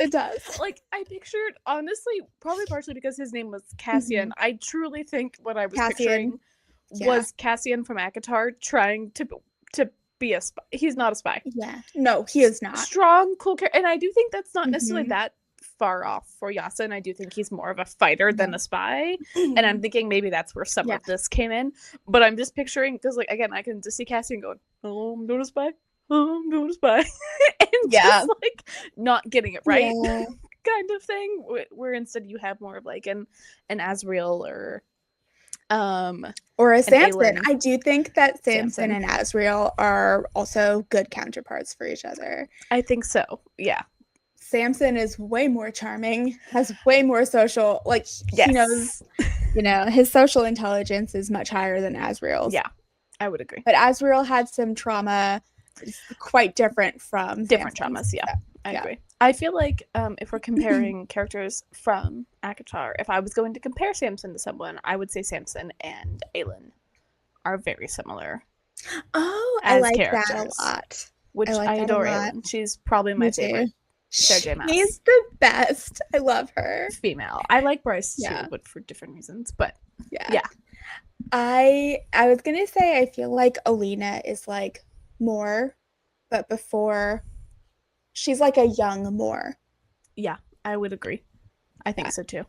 It does. Like, I pictured, honestly, probably partially because his name was Cassian. I truly think what I was picturing was Cassian from ACOTAR trying to be a spy. He's not a spy. Yeah. No, he is not. Strong, cool character. And I do think that's not necessarily that far off for Yasin. I do think he's more of a fighter than a spy. And I'm thinking maybe that's where some of this came in. But I'm just picturing, because like, again, I can just see Cassian going, oh, I'm doing a spy. Oh, I'm doing a spy. And just like not getting it right kind of thing. Where instead you have more of like an Azrael or a Samson. I do think that Samson and Azrael are also good counterparts for each other. I think so. Yeah. Samson is way more charming, has way more social, like he knows, his social intelligence is much higher than Azrael's. Yeah, I would agree. But Azrael had some trauma quite different from different traumas. Yeah, I agree. I feel like if we're comparing characters from ACOTAR, if I was going to compare Samson to someone, I would say Samson and Aelin are very similar. Oh, I like that a lot. Which I adore Aelin. She's probably my favorite. She's the best. I love her. Female. I like Bryce too, but for different reasons. But yeah. I was gonna say I feel like Alina is like more, but before she's like a young Moore. Yeah, I would agree. I think so too.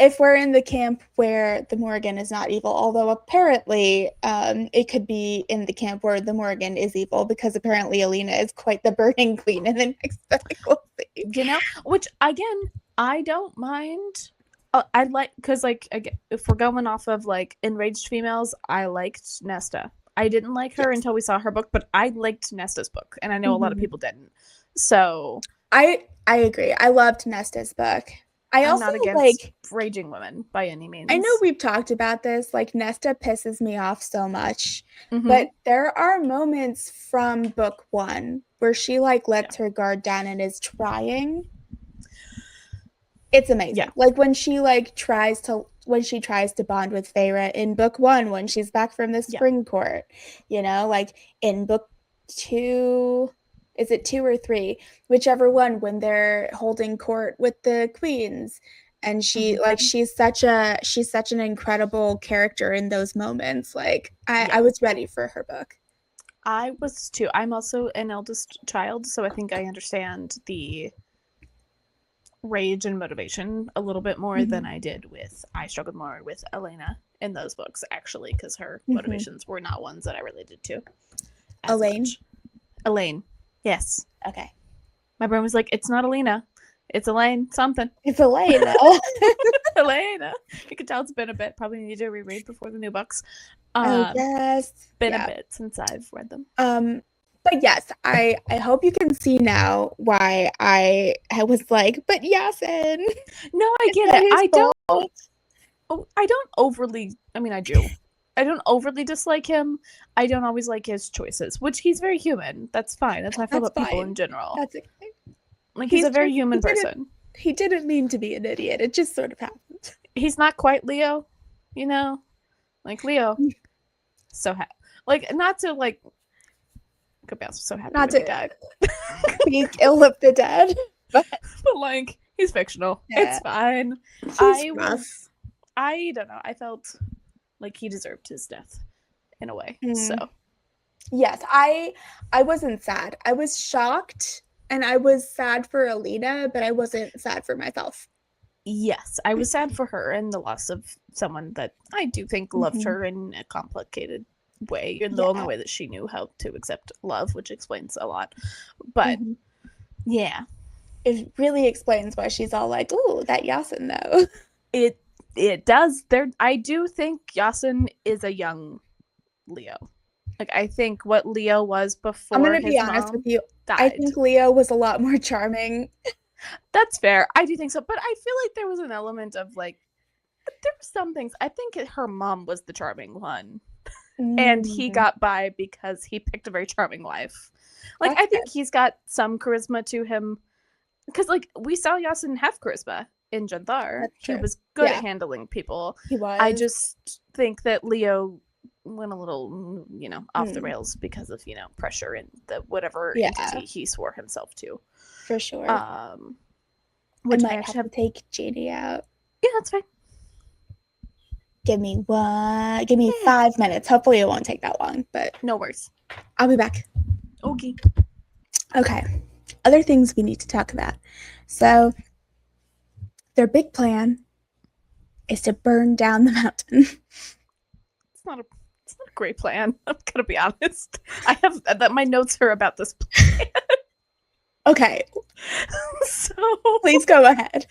If we're in the camp where the Morrigan is not evil, although apparently it could be in the camp where the Morrigan is evil, because apparently Alina is quite the burning queen in the next book we'll see. Which again, I don't mind. I like, because like if we're going off of like enraged females, I liked Nesta. I didn't like her until we saw her book, but I liked Nesta's book, and I know a lot of people didn't. So I agree. I loved Nesta's book. I'm not against raging women by any means. I know we've talked about this. Like, Nesta pisses me off so much. But there are moments from book 1 where she like lets her guard down and is trying. It's amazing. Yeah. Like when she tries to bond with Feyre in book 1 when she's back from the spring court. Like in book 2. Is it 2 or 3? Whichever one, when they're holding court with the queens. And she she's such an incredible character in those moments. Like I was ready for her book. I was too. I'm also an eldest child, so I think I understand the rage and motivation a little bit more than I did I struggled more with Elena in those books, actually, because her motivations were not ones that I related to. Elaine? Elaine. Yes. Okay. My brain was like, it's not Alina. It's Elaine something. It's Elena. Elena. You can tell it's been a bit. Probably need to reread before the new books. Oh yes. Been a Yeah. bit since I've read them. But yes, I hope you can see now why I was like, but Yasin, No, I it's get not it. his fault. I don't overly. I mean, I do. I don't overly dislike him. I don't always like his choices, which he's very human. That's fine. That's how I feel That's about people in fine. general. That's okay. Like he's a very He human didn't person. he didn't mean to be an idiot. It just sort of happened. He's not quite Leo, you know. Like Leo, so happy. Like not to like. Could be also so happy Not when he to died. speak ill of the dead, but like he's fictional. yeah. It's fine. He's rough. I don't know. I felt like he deserved his death in a way. So yes, I wasn't sad. I was shocked and I was sad for Alina, but I wasn't sad for myself. yes, I was sad for her and the loss of someone that I do think loved her in a complicated way, in the only way that she knew how to accept love, which explains a lot. But yeah, it really explains why she's all like, "Ooh, that Yasin though." It does. I do think Yasin is a young Leo. Like I think what Leo was before I'm gonna his be honest with mom you. died. I think Leo was a lot more charming. That's fair. I do think so, but I feel like there was an element of like there were some things. I think her mom was the charming one, and he got by because he picked a very charming wife. Like I think he's got some charisma to him, because like we saw Yasin have charisma in Janthar. He was good at handling people. He was. I just think that Leo went a little, off the rails because of, pressure and the whatever entity he swore himself to. For sure. Which I might have to take Janie out. Yeah, that's fine. Give me 5 minutes. Hopefully it won't take that long, but no worries. I'll be back. Okay. Okay. Other things we need to talk about. So their big plan is to burn down the mountain. It's not a great plan. I'm gonna be honest. I have that my notes are about this plan. Okay. So please go ahead.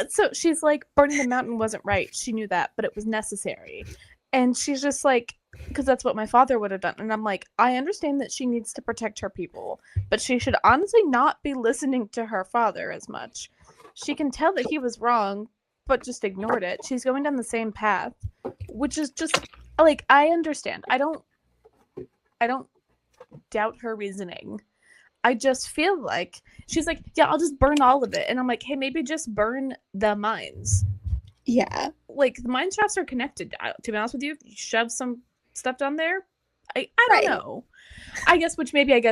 So she's like, burning the mountain wasn't right. She knew that, but it was necessary. And she's just like, because that's what my father would have done. And I'm like, I understand that she needs to protect her people, but she should honestly not be listening to her father as much. She can tell that he was wrong, but just ignored it. She's going down the same path, which is just like, I understand. I don't doubt her reasoning. I just feel like she's like, yeah, I'll just burn all of it. And I'm like, hey, maybe just burn the mines. Yeah. Like, the mine shafts are connected. To be honest with you, if you shove some stuff down there, I don't know. I guess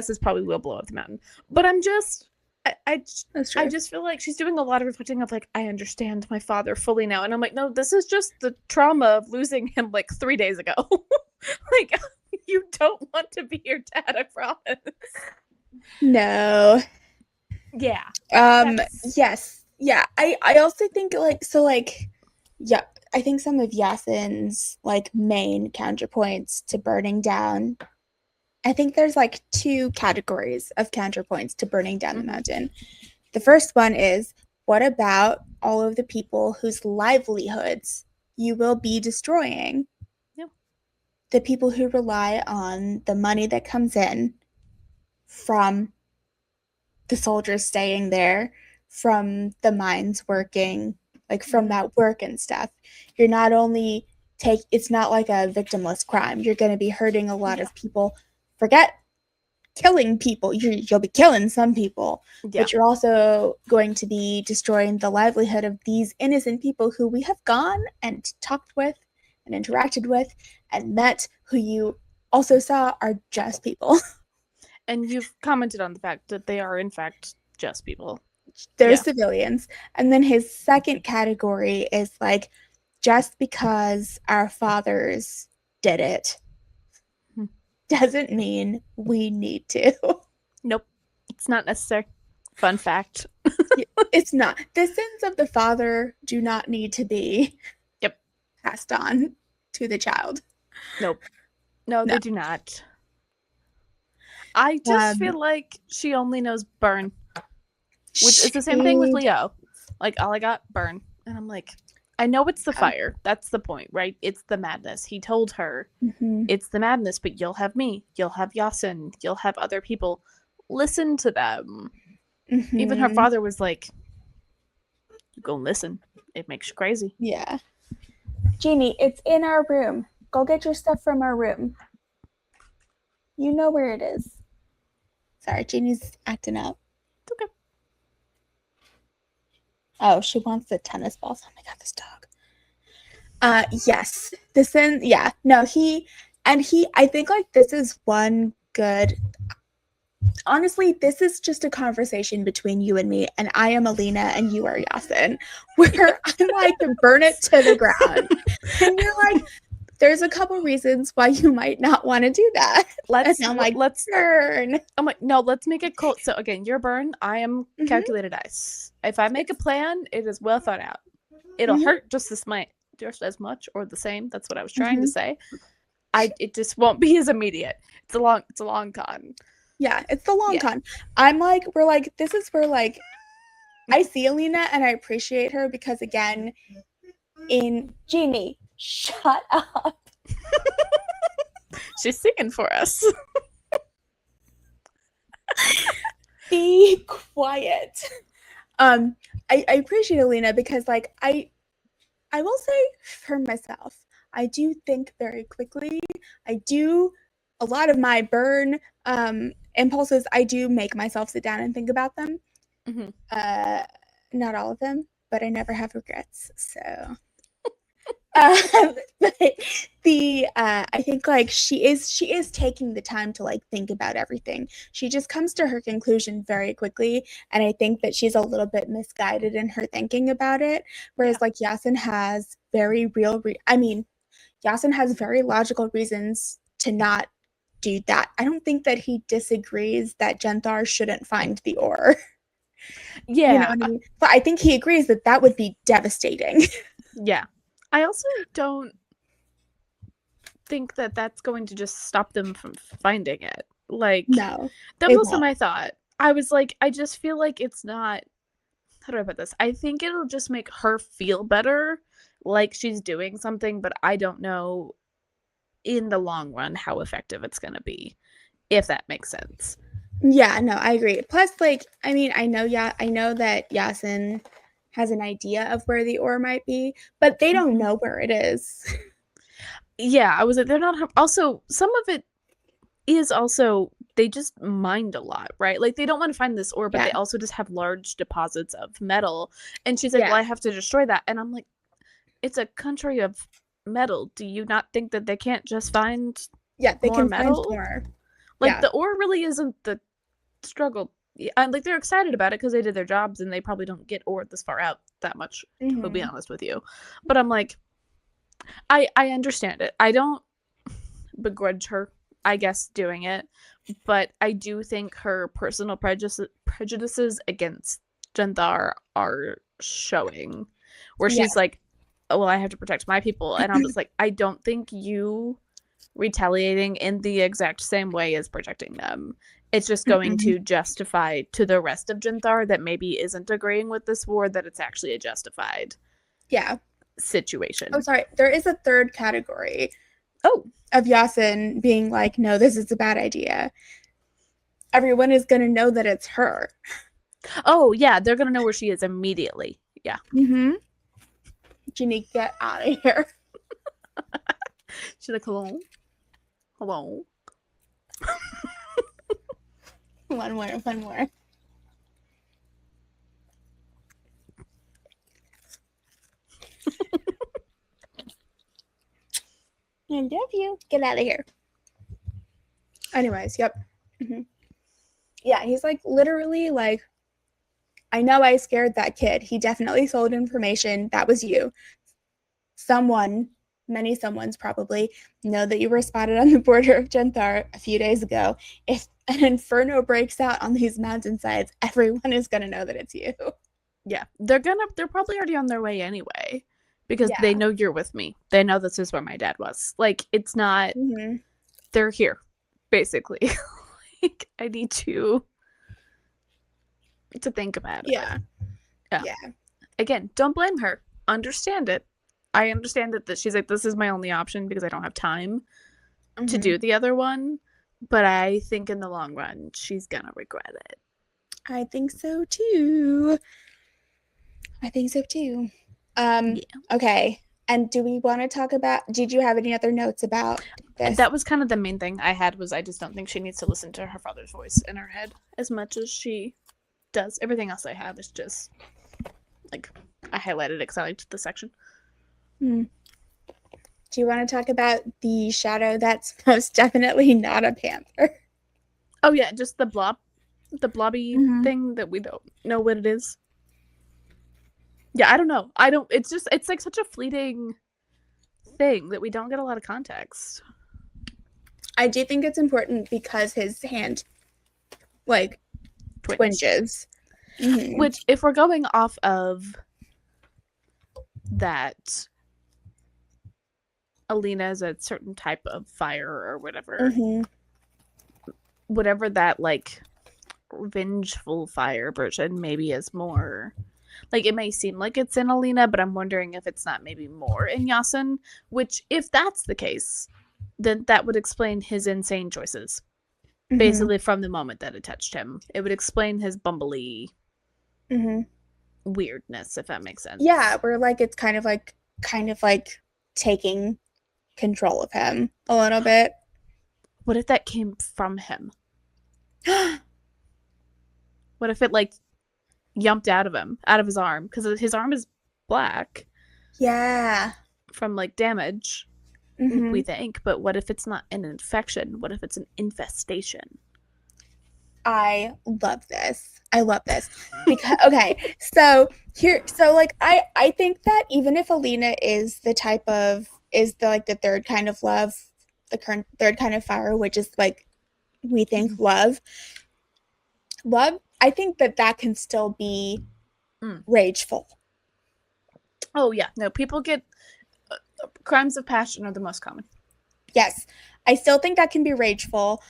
is probably will blow up the mountain. But I'm just, I just feel like she's doing a lot of reflecting of like, I understand my father fully now. And I'm like, no, this is just the trauma of losing him like 3 days ago. Like, you don't want to be your dad, I promise. No. Yeah. Yes. Yeah. I also think yeah, I think some of Yasin's like main counterpoints to burning down, I think there's like 2 categories of counterpoints to burning down the mountain. The first one is, what about all of the people whose livelihoods you will be destroying? Yeah. The people who rely on the money that comes in from the soldiers staying there, from the mines working, like from that work and stuff. You're not only it's not like a victimless crime. You're going to be hurting a lot of people. Forget killing people. You'll be killing some people, but you're also going to be destroying the livelihood of these innocent people who we have gone and talked with and interacted with and met, who you also saw are just people. And you've commented on the fact that they are, in fact, just people. They're civilians. And then his second category is like, just because our fathers did it doesn't mean we need to. Nope. It's not necessary. Fun fact. It's not. The sins of the father do not need to be passed on to the child. Nope. No, they do not. I just feel like she only knows burn. which is the same thing with She, Leo. Like, all I got, burn. And I'm like, I know it's the fire. That's the point, right? It's the madness. He told her, it's the madness, but you'll have me. You'll have Yasin. You'll have other people. Listen to them. Even her father was like, go listen. It makes you crazy. Yeah. Jeannie, it's in our room. Go get your stuff from our room. You know where it is. Sorry, Jeannie's acting up. It's okay. Oh, she wants the tennis balls. Oh my god, this dog. Yes. I think like this is one good. Honestly, this is just a conversation between you and me, and I am Alina and you are Yasin, where I'm like, burn it to the ground. And you're like, there's a couple reasons why you might not want to do that. Let's burn. I'm like, no, let's make it cold. So again, your burn, I am calculated dice. If I make a plan, it is well thought out. It'll hurt just as much or the same. That's what I was trying to say. It just won't be as immediate. It's a long con. Yeah, it's the long con. I'm like, we're like, this is where like I see Alina and I appreciate her because again, in Jeannie, shut up. She's singing for us. Be quiet. I appreciate Alina because like I will say for myself, I do think very quickly. I do a lot of my burn impulses. I do make myself sit down and think about them. Not all of them, but I never have regrets. So, but I think like she is taking the time to like think about everything. She just comes to her conclusion very quickly, and I think that she's a little bit misguided in her thinking about it. Whereas like Yasin has very Yasin has very logical reasons to not do that. I don't think that he disagrees that Genthar shouldn't find the ore. Yeah. You know what I mean? But I think he agrees that that would be devastating. Yeah. I also don't think that that's going to just stop them from finding it. Like, no. That was also my thought. I was like, I just feel like it's not, how do I put this? I think it'll just make her feel better, like she's doing something, but I don't know in the long run how effective it's going to be, if that makes sense. Yeah, no, I agree. Plus, like, I mean, I know that Yasin has an idea of where the ore might be, but they don't know where it is. Yeah, I was like, they're not. Also, some of it is also they just mined a lot, right? Like they don't want to find this ore, but they also just have large deposits of metal. And she's like, well, I have to destroy that. And I'm like, it's a country of metal. Do you not think that they can't just find they more can metal? find more. Like the ore really isn't the struggle. And like they're excited about it because they did their jobs and they probably don't get ore this far out that much, to be honest with you. But I'm like, I understand it. I don't begrudge her, I guess, doing it, but I do think her personal prejudices against Genthar are showing, where she's like, oh, well, I have to protect my people, and I'm just like, I don't think you retaliating in the exact same way as protecting them. It's just going to justify to the rest of Genthar that maybe isn't agreeing with this war that it's actually a justified situation. Oh, sorry. There is a third category. Oh. Of Yasin being like, no, this is a bad idea. Everyone is going to know that it's her. Oh, yeah. They're going to know where she is immediately. Yeah. Jeannie, get out of here. She's like, hello? Hello? One more. I love you. Get out of here. Anyways, yep. Yeah, he's like literally like, I know I scared that kid. He definitely sold information. That was you. Many someones probably know that you were spotted on the border of Genthar a few days ago. If an inferno breaks out on these mountainsides, everyone is gonna know that it's you. Yeah, they're probably already on their way anyway. Because they know you're with me. They know this is where my dad was. Like, it's not... They're here, basically. Like, I need to to think about it. Yeah. Yeah. Yeah. Again, don't blame her. Understand it. I understand that she's like, this is my only option because I don't have time to do the other one. But I think in the long run, she's gonna regret it. I think so too. Yeah. Okay. And do we want to talk about, did you have any other notes about this? That was kind of the main thing I had, was I just don't think she needs to listen to her father's voice in her head as much as she does. Everything else I have is just like, I highlighted it because I liked the section. Do you want to talk about the shadow that's most definitely not a panther? Oh yeah, just the blobby thing that we don't know what it is. Yeah, I don't know. It's like such a fleeting thing that we don't get a lot of context. I do think it's important because his hand, like, twinges. Which, if we're going off of that, Alina is a certain type of fire or whatever. Whatever that, like, vengeful fire version maybe is more. Like, it may seem like it's in Alina, but I'm wondering if it's not maybe more in Yasin. Which, if that's the case, then that would explain his insane choices. Basically, from the moment that it touched him. It would explain his bumbly weirdness, if that makes sense. Yeah, where, like, it's kind of like taking control of him a little bit. What if that came from him? What if it, like, yumped out of him, out of his arm? Because his arm is black. Yeah. From, like, damage, we think. But what if it's not an infection? What if it's an infestation? I love this. Because, okay, so I think that even if Alina is the third kind of love, the current third kind of fire, which is, like, we think love, I think that can still be rageful. Oh yeah, no, people get crimes of passion are the most common. Yes, I still think that can be rageful.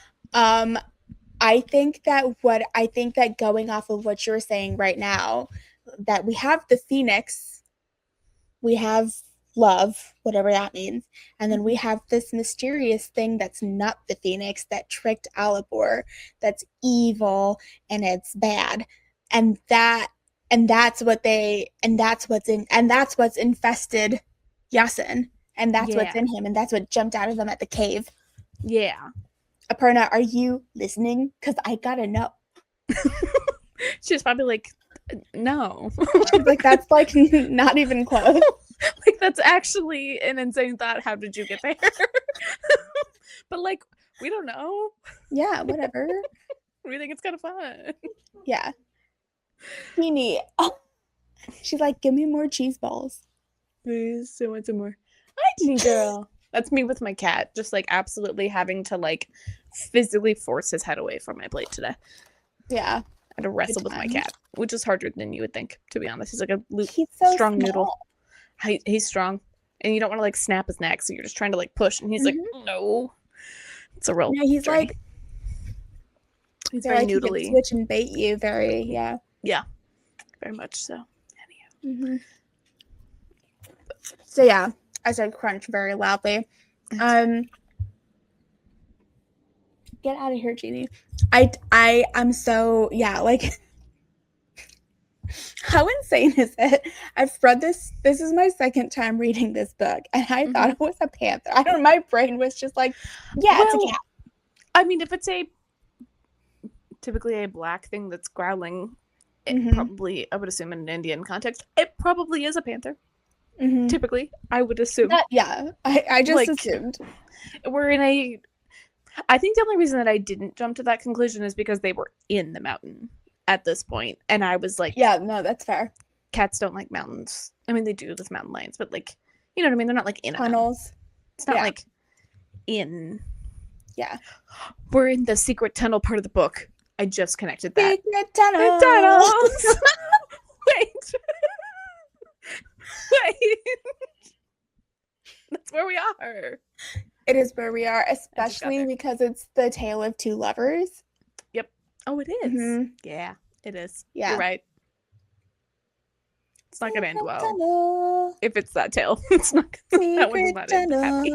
I think that going off of what you're saying right now, that we have the Phoenix, we have love, whatever that means, and then we have this mysterious thing that's not the Phoenix that tricked Alibor, that's evil and it's bad, and that's what's infested Yasin, and that's what's in him, and that's what jumped out of him at the cave. Yeah. Aparna, are you listening? Because I gotta know. She's probably like, no. She's like, that's, like, not even close. Like, that's actually an insane thought. How did you get there? But, like, we don't know. Yeah, whatever. We think it's kind of fun. Yeah. Teeny. Oh. She's like, give me more cheese balls. Please, I want some more. Hi, Teeny girl. That's me with my cat, just, like, absolutely having to, like, physically force his head away from my plate today. Yeah. I had to wrestle with my cat, which is harder than you would think, to be honest. He's like a strong noodle. He's strong. And you don't want to, like, snap his neck, so you're just trying to, like, push. And he's like, no. It's a real he's journey. like... He's very like noodly. He can switch and bait you very, yeah. Yeah. Very much so. Anyhow. So, yeah. I said crunch very loudly. Get out of here, Jeannie. I'm so, yeah, like, how insane is it? I've read this is my second time reading this book, and I thought it was a panther. I don't know, my brain was just like, yeah, it's a cat. I mean, if it's typically a black thing that's growling, it probably, I would assume in an Indian context, it probably is a panther. Typically, I would assume. I just, like, assumed. We're in I think the only reason that I didn't jump to that conclusion is because they were in the mountain at this point, and I was like, yeah, no, that's fair. Cats don't like mountains. I mean, they do with mountain lions, but, like, you know what I mean? They're not, like, in tunnels. It's not like in. Yeah. We're in the secret tunnel part of the book. I just connected that. Secret tunnels. Wait. That's where we are. It is where we are, especially because it's the tale of two lovers. Yep. Oh, it is. Yeah. It is. Yeah. You're right. It's not gonna end well. If it's that tale, it's not. That one does not end happy.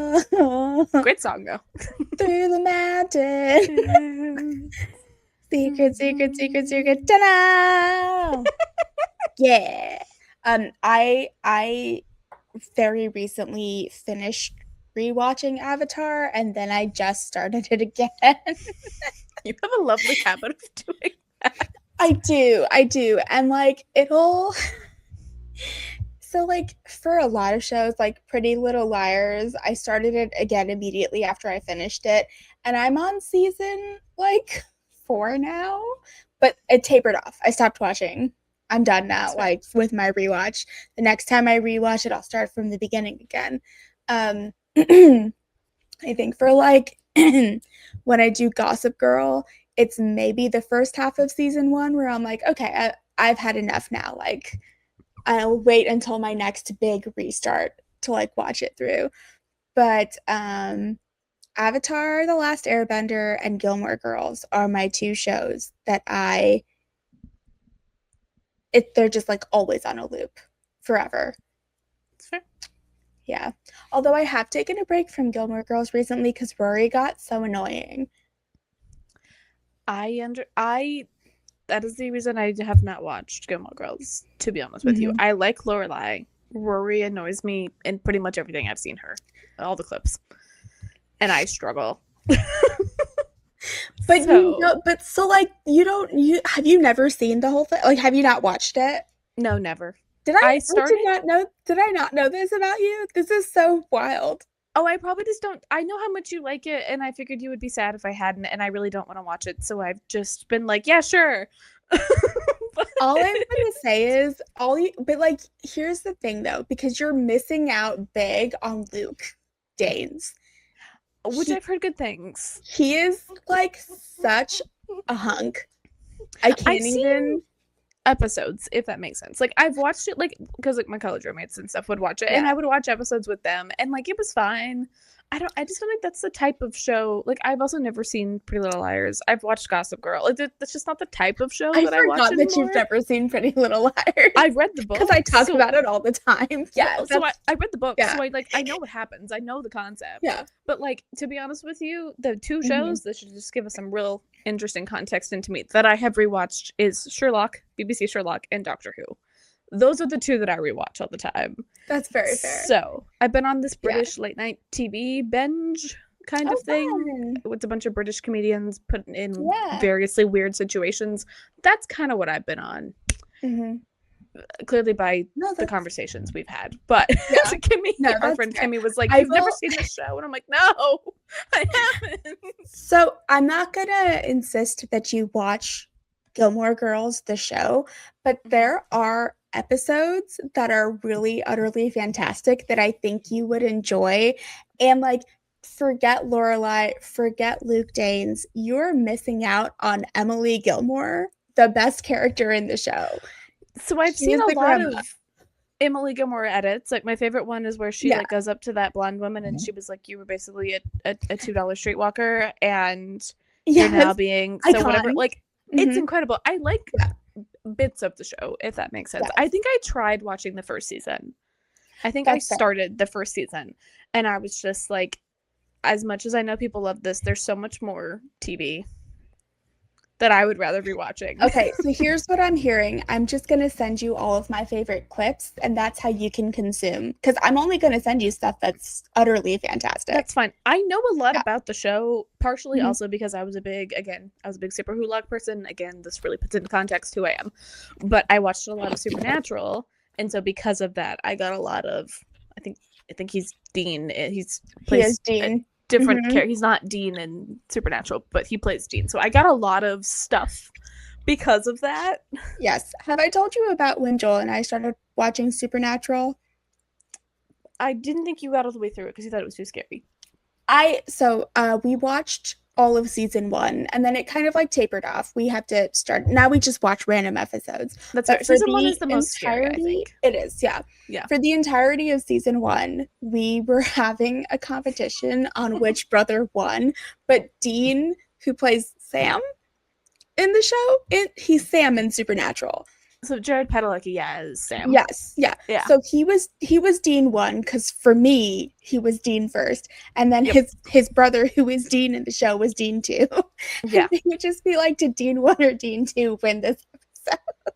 Great song though. Through the mountain. Secret, secret, secret, secret. Ta-da! Yeah. I very recently finished rewatching Avatar, and then I just started it again. You have a lovely habit of doing that. I do. And like it'll so like for a lot of shows like Pretty Little Liars, I started it again immediately after I finished it, and I'm on season like 4 now, but it tapered off. I stopped watching. I'm done now, like with my rewatch. The next time I rewatch it, I'll start from the beginning again. I think for like when I do Gossip Girl, it's maybe the first half of season 1 where I'm like, okay, I've had enough now. Like, I'll wait until my next big restart to like watch it through. But Avatar: The Last Airbender and Gilmore Girls are my 2 shows that they're just like always on a loop forever. Sure. Yeah. Although I have taken a break from Gilmore Girls recently because Rory got so annoying. That is the reason I have not watched Gilmore Girls, to be honest with you. I like Lorelai. Rory annoys me in pretty much everything I've seen her. All the clips. And I struggle. But have you never seen the whole thing? Like, have you not watched it? No, never. Did I not know this about you? This is so wild. Oh, I probably just don't. I know how much you like it, and I figured you would be sad if I hadn't, and I really don't want to watch it, so I've just been like, yeah, sure. All I'm gonna say is but like, here's the thing though, because you're missing out big on Luke Danes. Which I've heard good things. He is like such a hunk. I can't even episodes, if that makes sense. Like, I've watched it, like, because like my college roommates and stuff would watch it, and I would watch episodes with them, and like it was fine. I just don't think that's the type of show. Like, I've also never seen Pretty Little Liars. I've watched Gossip Girl. Like, that's just not the type of show that I watch anymore. I forgot that you've never seen Pretty Little Liars. I've read the book because I talk about it all the time. Yeah, so I read the book, so I know what happens. I know the concept. Yeah, but like, to be honest with you, the 2 shows that should just give us some real interesting context into me that I have rewatched is Sherlock, BBC Sherlock, and Doctor Who. Those are the 2 that I rewatch all the time. That's very fair. So I've been on this British late night TV binge kind of thing with a bunch of British comedians put in variously weird situations. That's kind of what I've been on. Clearly by the conversations we've had. But our friend Kimmy was like, you've never seen this show? And I'm like, no, I haven't. So I'm not going to insist that you watch Gilmore Girls, the show, but there are episodes that are really utterly fantastic that I think you would enjoy. And like, forget Lorelai, forget Luke Danes, you're missing out on Emily Gilmore, the best character in the show. So I've seen a lot of Emily Gilmore edits. Like, my favorite one is where she like goes up to that blonde woman and she was like, you were basically a $2 streetwalker and you're now being so whatever. Like, it's incredible. I like bits of the show, if that makes sense. I think I tried watching the first season. I think I started the first season and I was just like, as much as I know people love this, there's so much more TV that I would rather be watching. Okay, so here's what I'm hearing. I'm just going to send you all of my favorite clips, and that's how you can consume. Because I'm only going to send you stuff that's utterly fantastic. That's fine. I know a lot about the show, partially also because I was a big Super Who log person. Again, this really puts into context who I am. But I watched a lot of Supernatural, and so because of that, I got a lot of, I think he's Dean. He is Dean. Different character. He's not Dean in Supernatural, but he plays Dean. So I got a lot of stuff because of that. Yes. Have I told you about when Joel and I started watching Supernatural? I didn't think you got all the way through it because you thought it was too scary. We watched all of season 1 and then it kind of like tapered off. We have to start now. We just watch random episodes. That's right. Season 1 is the most scary, I think. It is, yeah. For the entirety of season 1, we were having a competition on which brother won. But Dean, who plays Sam, in the show. He's Sam in Supernatural. So Jared Padalecki, yeah, is Sam. Yes, yeah. Yeah. So he was Dean 1 because for me he was Dean first, and then Yep. his brother who is Dean in the show was Dean 2. Yeah. And they would just be like, did Dean 1 or Dean 2 win this episode?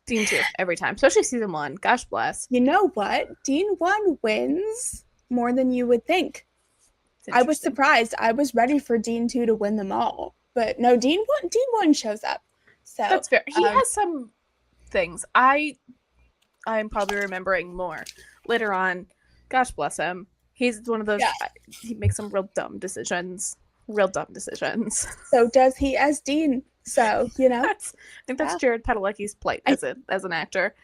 Dean 2 every time, especially season 1. Gosh bless. You know what? Dean 1 wins more than you would think. I was surprised. I was ready for Dean 2 to win them all, but no, Dean 1 shows up. So that's fair. He has some things. I'm probably remembering more later on. Gosh bless him. He's one of those. Yeah. He makes some real dumb decisions. So does he as Dean? So I think that's Jared Padalecki's plight as an actor.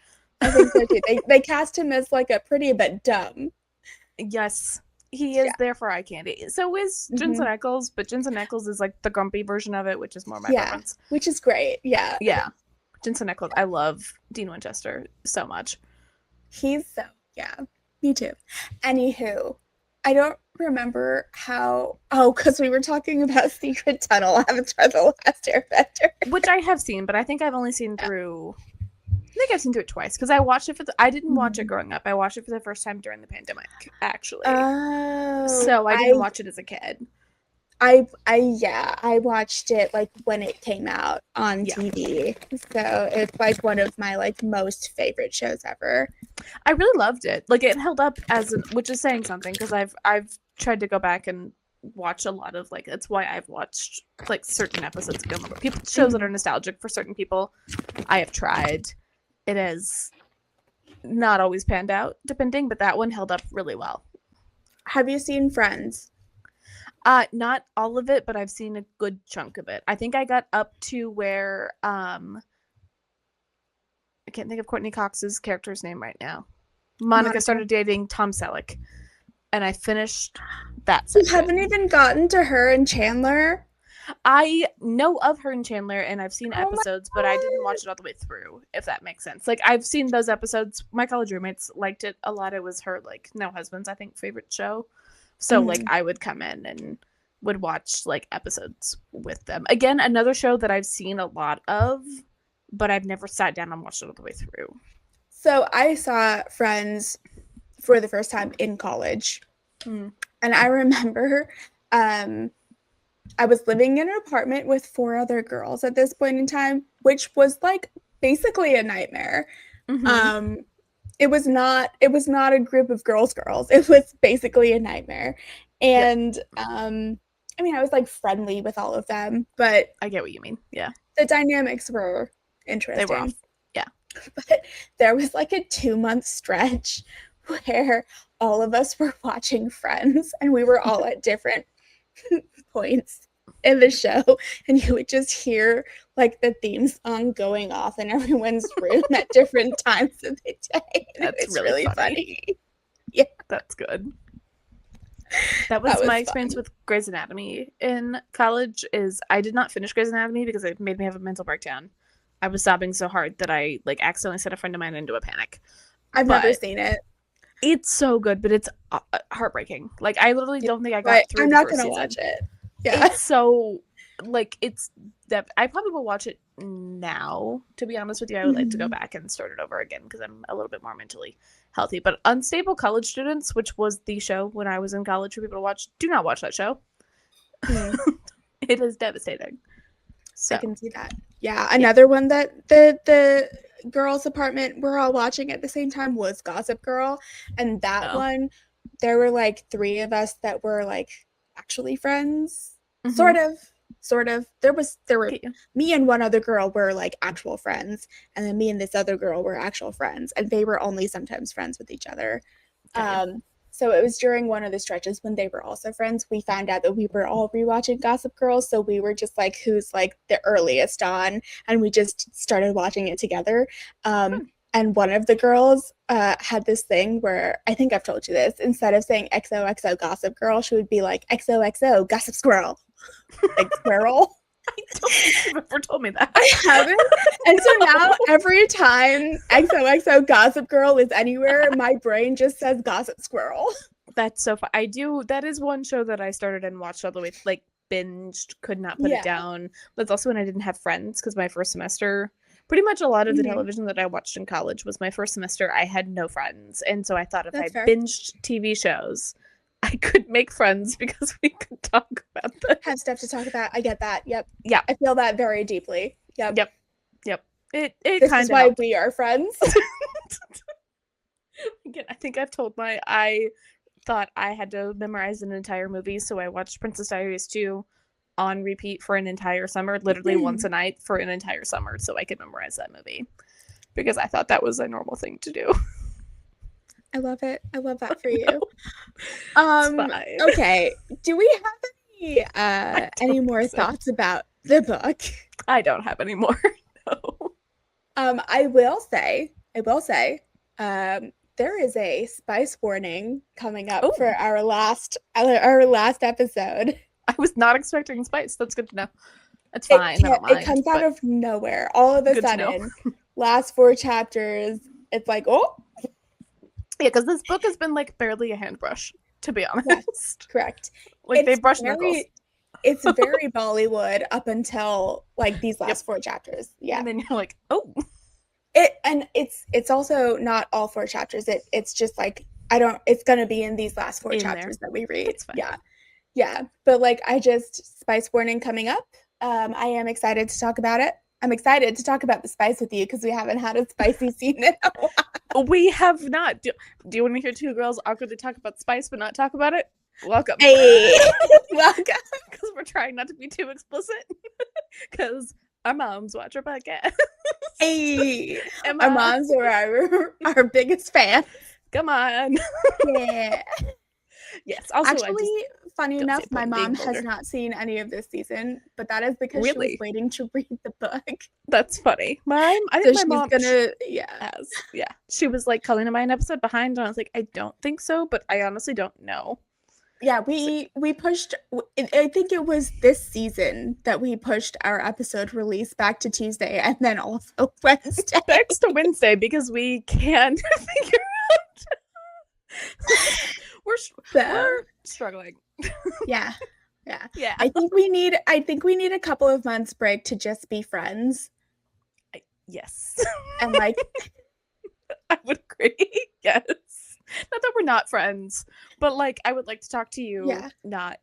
I think so too. They cast him as like a pretty but dumb. Yes, he is there for eye candy. So is Jensen Ackles, but Jensen Ackles is like the grumpy version of it, which is more my preference. Which is great. Yeah. Jensen Ackles. I love Dean Winchester so much. He's so me too. Anywho, I don't remember how. Oh, because we were talking about Secret Tunnel Avatar: The Last Airbender, which I have seen, but I think I've only seen through. I think I've seen through it twice because I watched it I didn't watch it growing up. I watched it for the first time during the pandemic, actually. Oh, so I didn't watch it as a kid. I watched it like when it came out on TV. So it's like one of my like most favorite shows ever. I really loved it. Like it held up which is saying something because I've tried to go back and watch a lot of like that's why I've watched like certain episodes of Gilmore. Shows that are nostalgic for certain people. I have tried. It has not always panned out depending, but that one held up really well. Have you seen Friends? Not all of it, but I've seen a good chunk of it. I think I got up to where I can't think of Courtney Cox's character's name right now. Monica started dating Tom Selleck, and I finished that section. You haven't even gotten to her and Chandler? I know of her and Chandler, and I've seen episodes, but I didn't watch it all the way through, if that makes sense. Like, I've seen those episodes. My college roommates liked it a lot. It was her, like, now husband's, I think, favorite show. So, like, I would come in and would watch, like, episodes with them. Again, another show that I've seen a lot of, but I've never sat down and watched it all the way through. So, I saw Friends for the first time in college. And I remember I was living in an apartment with 4 other girls at this point in time, which was, like, basically a nightmare. It was not a group of girls. It was basically a nightmare. And I mean, I was like friendly with all of them, but I get what you mean. Yeah. The dynamics were interesting. They were off. Yeah. But there was like a 2-month stretch where all of us were watching Friends and we were all at different points in the show, and you would just hear like the theme song going off in everyone's room at different times of the day. That's really funny. Yeah, that's good. That was my experience with Grey's Anatomy in college. Is I did not finish Grey's Anatomy because it made me have a mental breakdown. I was sobbing so hard that I like accidentally set a friend of mine into a panic. I've never seen it. It's so good, but it's heartbreaking. Like I literally don't think I got through. I'm not gonna watch it. Yeah, it's so like it's that I probably will watch it now. To be honest with you, I would like to go back and start it over again because I'm a little bit more mentally healthy. But Unstable College Students, which was the show when I was in college for people to watch, do not watch that show. It is devastating. So I can see that. Yeah, another one that the girls' apartment we're all watching at the same time was Gossip Girl, and that one there were like 3 of us that were like actually friends, sort of. There were me and one other girl were like actual friends, and then me and this other girl were actual friends, and they were only sometimes friends with each other. So it was during one of the stretches when they were also friends, we found out that we were all rewatching Gossip Girl, so we were just like, who's like the earliest on, and we just started watching it together. And one of the girls had this thing where, I think I've told you this, instead of saying XOXO Gossip Girl, she would be like, XOXO Gossip Squirrel. Like squirrel. I don't think you've ever told me that. I haven't. And so now every time XOXO Gossip Girl is anywhere, my brain just says Gossip Squirrel. That's so fun. That is one show that I started and watched all the way, like binged, could not put it down. But it's also when I didn't have friends, because my first semester, pretty much a lot of the television that I watched in college was my first semester. I had no friends. And so I thought if I binged TV shows, I could make friends because we could talk about them. Have stuff to talk about. I get that. Yep. Yeah. I feel that very deeply. Yep. It this is why we are friends. Again, I think I've told I thought I had to memorize an entire movie, so I watched Princess Diaries 2 on repeat for an entire summer, literally once a night for an entire summer, so I could memorize that movie because I thought that was a normal thing to do. I love it. I love that for you. Okay. Do we have any more thoughts about the book? I don't have any more. No. I will say, there is a spice warning coming up for our last episode. I was not expecting spice. That's good to know. That's fine. It comes out of nowhere. All of a sudden, last 4 chapters, it's like, oh. Yeah, because this book has been like barely a handbrush, to be honest. Correct. Like they brush knuckles. It's very Bollywood up until like these last 4 chapters. Yeah. And then you're like, oh. It's also not all 4 chapters. It's just like it's gonna be in these last 4 chapters that we read. Yeah. But like spice warning coming up. I am excited to talk about it. I'm excited to talk about the spice with you because we haven't had a spicy scene in a while. We have not. Do you want to hear 2 girls awkwardly talk about spice but not talk about it? Welcome. Hey, welcome. Because we're trying not to be too explicit. Because our moms watch our podcast. Hey, our moms are our biggest fans. Come on. Yeah. Yes. Also, actually, funny enough, my mom has not seen any of this season, but that is because she was waiting to read the book. That's funny. I think my mom gonna has. Yeah. She was like, Colleen, am I an episode behind? And I was like, I don't think so, but I honestly don't know. Yeah, we pushed, I think it was this season that we pushed our episode release back to Tuesday and then also Wednesday. Back to Wednesday because we can't figure out. We're struggling. Yeah. I think we need a couple of months break to just be friends. Yes. And like I would agree. Yes. Not that we're not friends, but like I would like to talk to you not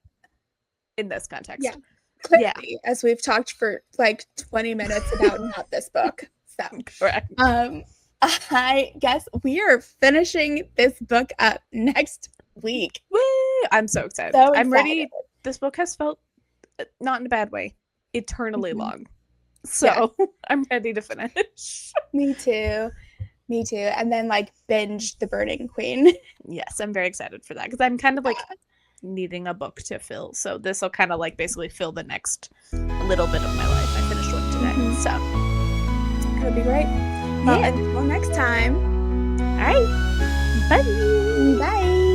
in this context. Yeah. Clearly, as we've talked for like 20 minutes about not this book. So correct. I guess we are finishing this book up next week. Woo! I'm so excited. I'm ready. This book has felt, not in a bad way, eternally long. So I'm ready to finish. Me too. And then like binge The Burning Queen. Yes, I'm very excited for that because I'm kind of like needing a book to fill. So this will kind of like basically fill the next little bit of my life. I finished one today. So that'll be great. Well, until next time. All right. Bye. Bye.